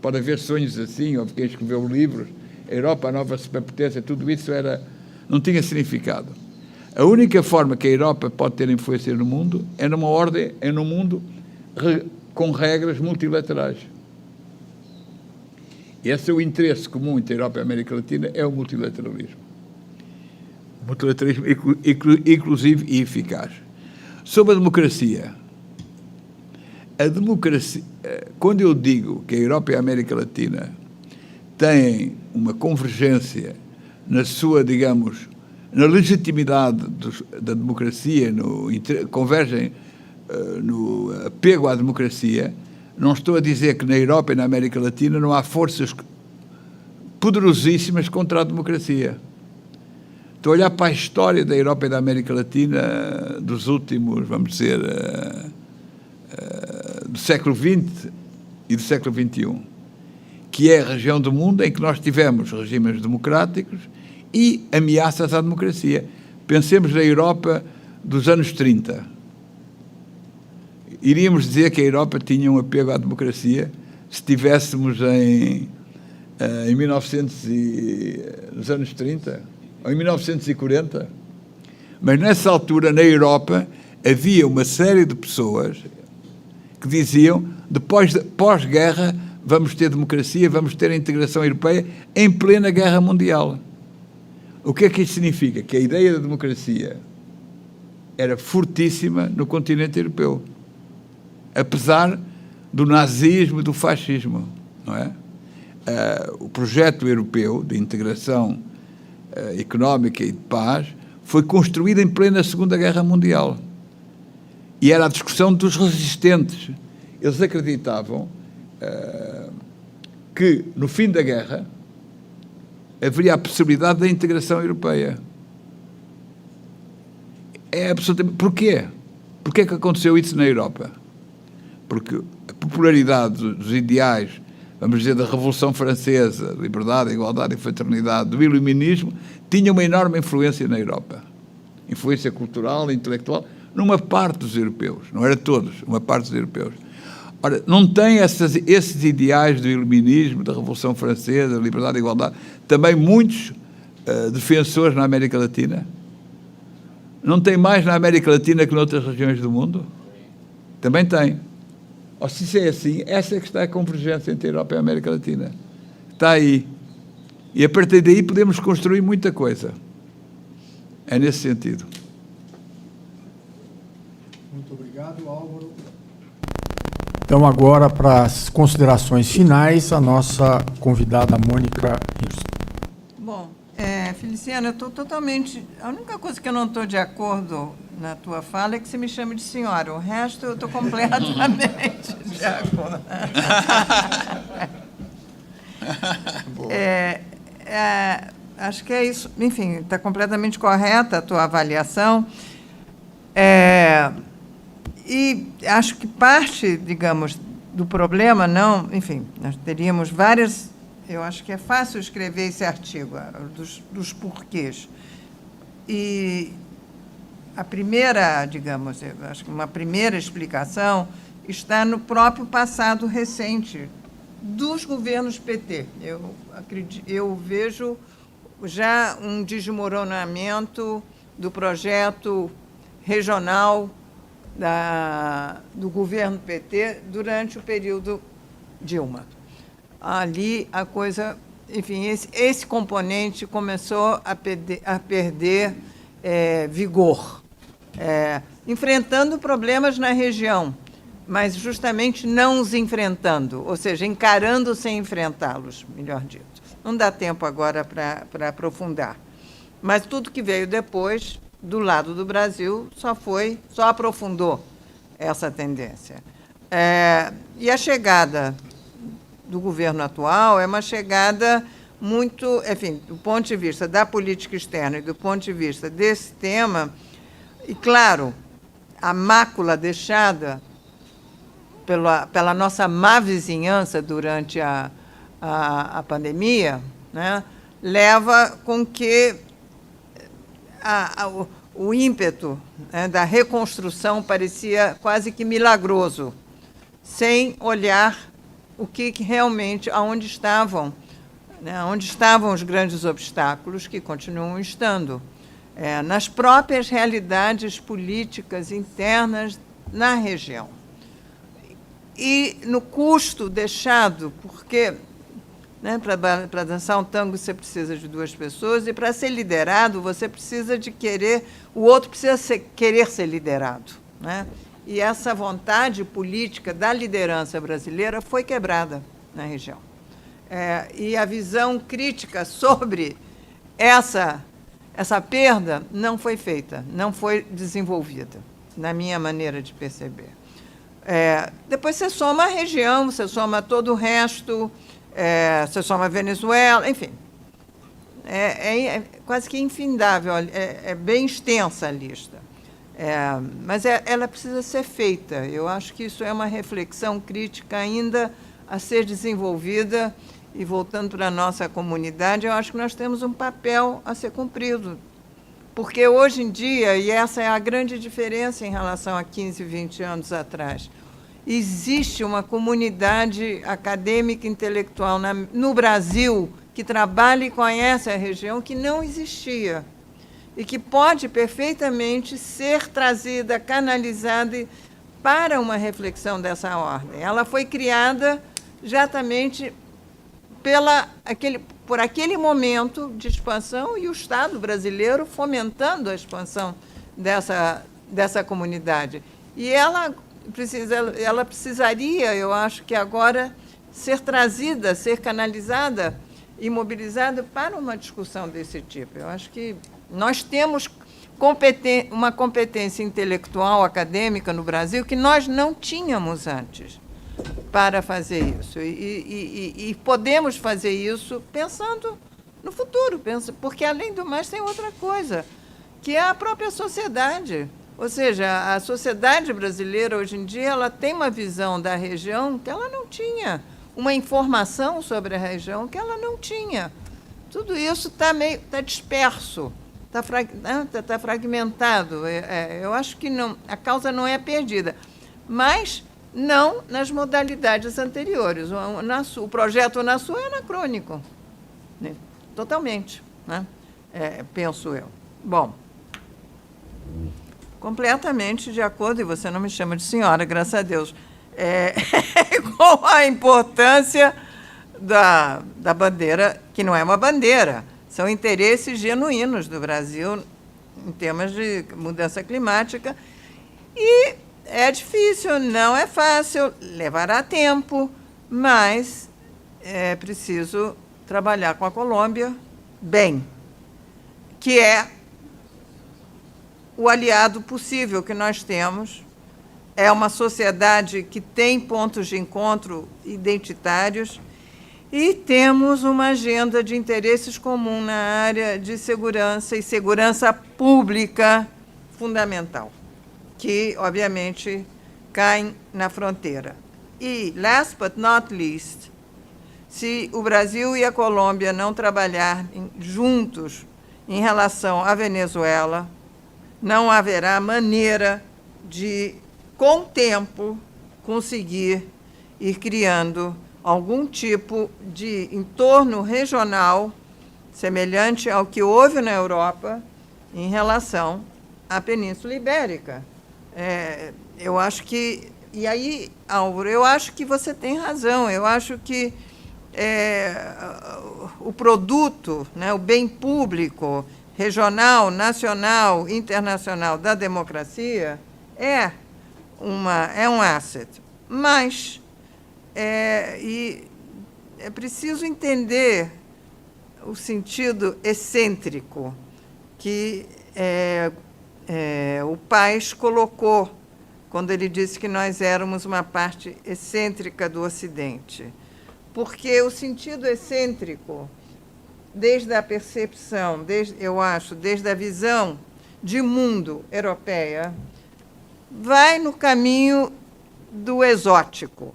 Pode haver sonhos assim, ou quem escreveu livros. A Europa, a nova superpotência, tudo isso não tinha significado. A única forma que a Europa pode ter influência no mundo é numa ordem, é num mundo com regras multilaterais. Esse é o interesse comum entre a Europa e a América Latina, é o multilateralismo. O multilateralismo inclusivo e eficaz. Sobre a democracia, quando eu digo que a Europa e a América Latina têm uma convergência na sua, digamos, na legitimidade da democracia, convergem no apego à democracia, não estou a dizer que na Europa e na América Latina não há forças poderosíssimas contra a democracia. Estou a olhar para a história da Europa e da América Latina dos últimos, vamos dizer, do século XX e do século XXI, que é a região do mundo em que nós tivemos regimes democráticos e ameaças à democracia. Pensemos na Europa dos anos 30. Iríamos dizer que a Europa tinha um apego à democracia se estivéssemos em 1900 nos anos 30 ou em 1940. Mas nessa altura, na Europa, havia uma série de pessoas que diziam, pós-guerra, vamos ter democracia, vamos ter a integração europeia em plena guerra mundial. O que é que isso significa? Que a ideia da democracia era fortíssima no continente europeu, apesar do nazismo e do fascismo, não é? O projeto europeu de integração económica e de paz foi construído em plena Segunda Guerra Mundial. E era a discussão dos resistentes. Eles acreditavam que, no fim da guerra, haveria a possibilidade da integração europeia. É absolutamente... Porquê? Porquê que aconteceu isso na Europa? Porque a popularidade dos ideais, vamos dizer, da Revolução Francesa, liberdade, igualdade e fraternidade, do iluminismo, tinha uma enorme influência na Europa. Influência cultural, intelectual, numa parte dos europeus. Não era todos, uma parte dos europeus. Ora, não tem esses ideais do iluminismo, da Revolução Francesa, liberdade e igualdade, também muitos defensores na América Latina. Não tem mais na América Latina que noutras regiões do mundo? Também tem. Ou se isso é assim, essa é que está a convergência entre a Europa e a América Latina. Está aí. E a partir daí podemos construir muita coisa. É nesse sentido. Muito obrigado, Álvaro. Então, agora, para as considerações finais, a nossa convidada Mônica Hirst. Bom, Feliciana, eu estou totalmente... A única coisa que eu não estou de acordo na tua fala é que você me chama de senhora. O resto eu estou completamente de acordo. Acho que é isso. Enfim, está completamente correta a tua avaliação. E acho que parte, digamos, do problema, não... Enfim, nós teríamos várias... Eu acho que é fácil escrever esse artigo, dos porquês. E a primeira, digamos, eu acho que uma primeira explicação está no próprio passado recente dos governos PT. Eu vejo já um desmoronamento do projeto regional do governo PT durante o período Dilma. Ali a coisa, enfim, esse componente começou a perder vigor, enfrentando problemas na região, mas justamente não os enfrentando, ou seja, encarando sem enfrentá-los, melhor dito. Não dá tempo agora para aprofundar. Mas tudo que veio depois, do lado do Brasil, só aprofundou essa tendência. E a chegada do governo atual é uma chegada muito, enfim, do ponto de vista da política externa e do ponto de vista desse tema, e, claro, a mácula deixada pela nossa má vizinhança durante a pandemia, né, leva com que o ímpeto, né, da reconstrução parecia quase que milagroso, sem olhar o que realmente, onde estavam os grandes obstáculos, que continuam estando, nas próprias realidades políticas internas na região. E no custo deixado, porque, né, para dançar um tango você precisa de duas pessoas, e para ser liderado você precisa de querer, o outro precisa querer ser liderado, né? E essa vontade política da liderança brasileira foi quebrada na região. E a visão crítica sobre essa perda não foi feita, não foi desenvolvida, na minha maneira de perceber. Depois você soma a região, você soma todo o resto, você soma a Venezuela, enfim. É quase que infindável, é bem extensa a lista. Mas ela precisa ser feita. Eu acho que isso é uma reflexão crítica ainda a ser desenvolvida. E, voltando para a nossa comunidade, eu acho que nós temos um papel a ser cumprido. Porque, hoje em dia, e essa é a grande diferença em relação a 15, 20 anos atrás, existe uma comunidade acadêmica e intelectual no Brasil que trabalha e conhece a região que não existia. E que pode perfeitamente ser trazida, canalizada para uma reflexão dessa ordem. Ela foi criada exatamente por aquele momento de expansão e o Estado brasileiro fomentando a expansão dessa comunidade. E ela precisaria, eu acho que agora, ser trazida, ser canalizada e mobilizada para uma discussão desse tipo. Eu acho que nós temos uma competência intelectual, acadêmica no Brasil que nós não tínhamos antes para fazer isso. E podemos fazer isso pensando no futuro, porque, além do mais, tem outra coisa, que é a própria sociedade. Ou seja, a sociedade brasileira, hoje em dia, ela tem uma visão da região que ela não tinha, uma informação sobre a região que ela não tinha. Tudo isso está disperso. Está fragmentado. Eu acho que a causa não é perdida, mas não nas modalidades anteriores. O projeto Unasul é anacrônico, né? totalmente, né? Penso eu. Bom, completamente de acordo, e você não me chama de senhora, graças a Deus, com a importância da bandeira, que não é uma bandeira, são interesses genuínos do Brasil em temas de mudança climática, e é difícil, não é fácil, levará tempo, mas é preciso trabalhar com a Colômbia bem, que é o aliado possível que nós temos. É uma sociedade que tem pontos de encontro identitários e temos uma agenda de interesses comum na área de segurança e segurança pública fundamental, que, obviamente, caem na fronteira. E, last but not least, se o Brasil e a Colômbia não trabalharem juntos em relação à Venezuela, não haverá maneira de, com o tempo, conseguir ir criando algum tipo de entorno regional semelhante ao que houve na Europa em relação à Península Ibérica. Eu acho que... E aí, Álvaro, eu acho que você tem razão. Eu acho que o produto, né, o bem público, regional, nacional, internacional da democracia é um asset. Mas é preciso entender o sentido excêntrico que o Paes colocou quando ele disse que nós éramos uma parte excêntrica do Ocidente. Porque o sentido excêntrico, desde a percepção, eu acho, desde a visão de mundo europeia, vai no caminho do exótico,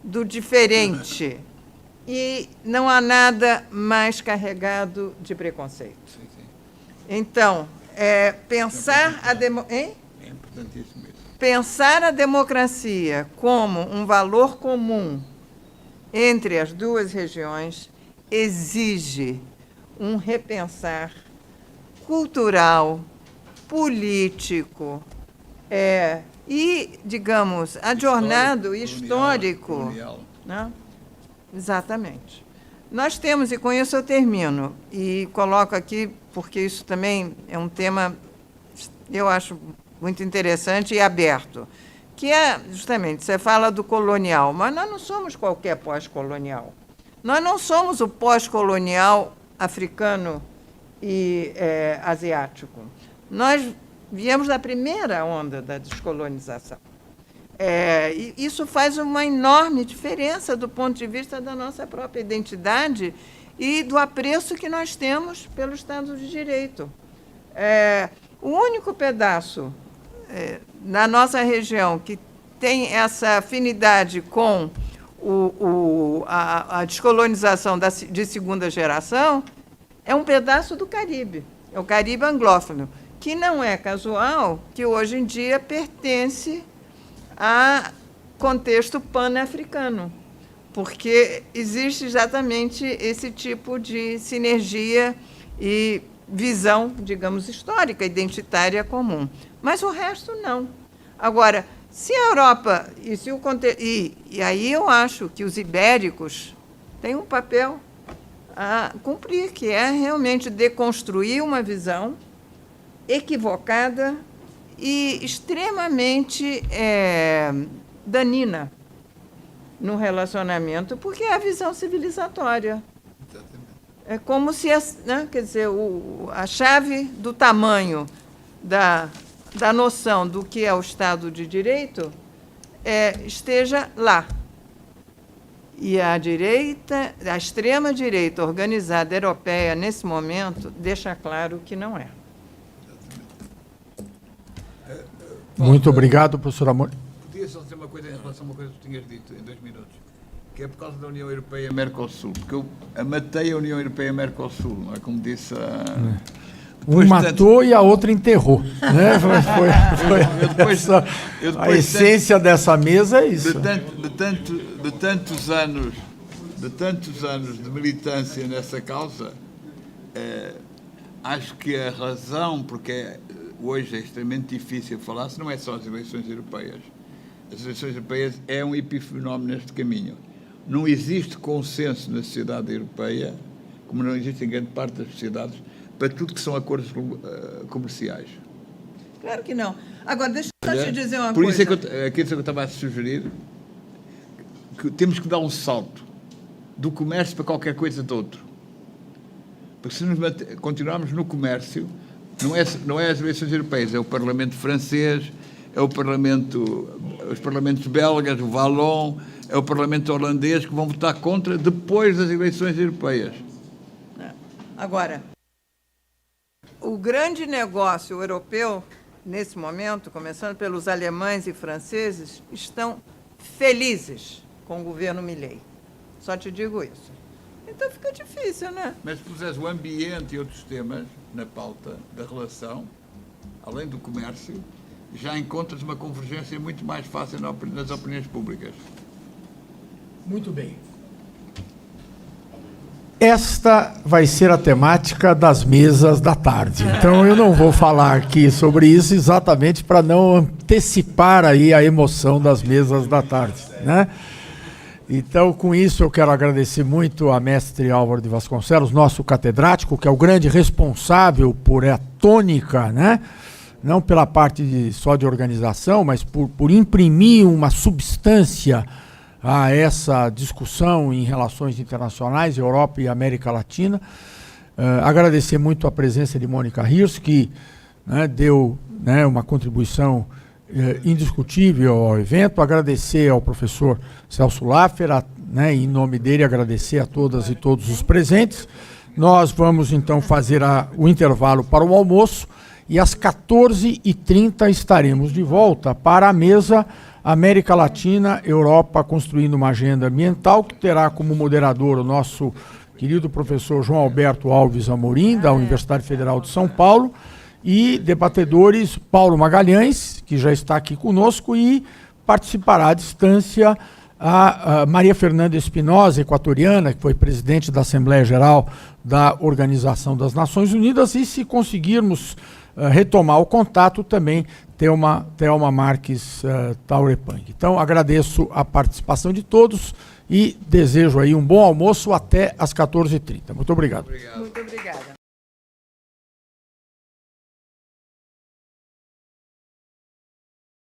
do diferente, e não há nada mais carregado de preconceito. Então, pensar a democracia como um valor comum entre as duas regiões exige um repensar cultural, político, e, digamos, adornado histórico. Né? Exatamente. Nós temos, e com isso eu termino, e coloco aqui, porque isso também é um tema, eu acho, muito interessante e aberto, que justamente, você fala do colonial, mas nós não somos qualquer pós-colonial. Nós não somos o pós-colonial africano e asiático. Nós viemos da primeira onda da descolonização. E isso faz uma enorme diferença do ponto de vista da nossa própria identidade e do apreço que nós temos pelo Estado de Direito. O único pedaço na nossa região que tem essa afinidade com a descolonização de segunda geração é um pedaço do Caribe, é o Caribe anglófono, que não é casual, que hoje em dia pertence a contexto pan-africano, porque existe exatamente esse tipo de sinergia e visão, digamos, histórica, identitária comum. Mas o resto não. Agora, se a Europa, e aí eu acho que os ibéricos têm um papel a cumprir, que é realmente deconstruir uma visão equivocada e extremamente danina no relacionamento, porque é a visão civilizatória. É como se, quer dizer, a chave do tamanho da noção do que é o Estado de Direito esteja lá. E a extrema-direita organizada europeia, nesse momento, deixa claro que não é. Muito obrigado, professor Amor. Podia só dizer uma coisa em relação a uma coisa que tu tinhas dito em 2 minutos, que é por causa da União Europeia-Mercosul, porque eu amatei a União Europeia-Mercosul, não é como disse a... Um matou e a outra enterrou. Né? A essência dessa mesa é isso. De tantos anos de militância nessa causa, acho que a razão, porque hoje é extremamente difícil falar, se não é só as eleições europeias. As eleições europeias é um epifenómeno neste caminho. Não existe consenso na sociedade europeia, como não existe em grande parte das sociedades, para tudo que são acordos comerciais. Claro que não. Agora, deixa eu só te dizer uma Por coisa. isso é que eu estava a sugerir que temos que dar um salto do comércio para qualquer coisa de outro. Porque se continuarmos no comércio, não é as eleições europeias, é o Parlamento francês, é os parlamentos belgas, o Wallon, é o Parlamento holandês que vão votar contra depois das eleições europeias. Agora, o grande negócio europeu, nesse momento, começando pelos alemães e franceses, estão felizes com o governo Milei. Só te digo isso. Então fica difícil, né? Mas se puseres o ambiente e outros temas na pauta da relação, além do comércio, já encontras uma convergência muito mais fácil nas opiniões públicas. Muito bem. Esta vai ser a temática das mesas da tarde. Então eu não vou falar aqui sobre isso exatamente para não antecipar aí a emoção das mesas da tarde, né? Então, com isso, eu quero agradecer muito a mestre Álvaro de Vasconcelos, nosso catedrático, que é o grande responsável por a tônica, né? Não pela parte só de organização, mas por imprimir uma substância a essa discussão em relações internacionais, Europa e América Latina. Agradecer muito a presença de Mônica Hirsch, que deu uma contribuição indiscutível ao evento. Agradecer ao professor Celso Laffer, em nome dele, agradecer a todas e todos os presentes. Nós vamos, então, fazer o intervalo para o almoço e às 14h30 estaremos de volta para a mesa América Latina, Europa, construindo uma agenda ambiental, que terá como moderador o nosso querido professor João Alberto Alves Amorim, da Universidade Federal de São Paulo, e debatedores Paulo Magalhães, que já está aqui conosco, e participará à distância a Maria Fernanda Espinosa, equatoriana, que foi presidente da Assembleia Geral da Organização das Nações Unidas, e se conseguirmos retomar o contato também, Thelma Marques Taurepang. Então, agradeço a participação de todos e desejo aí um bom almoço até às 14h30. Muito obrigado. Muito obrigada.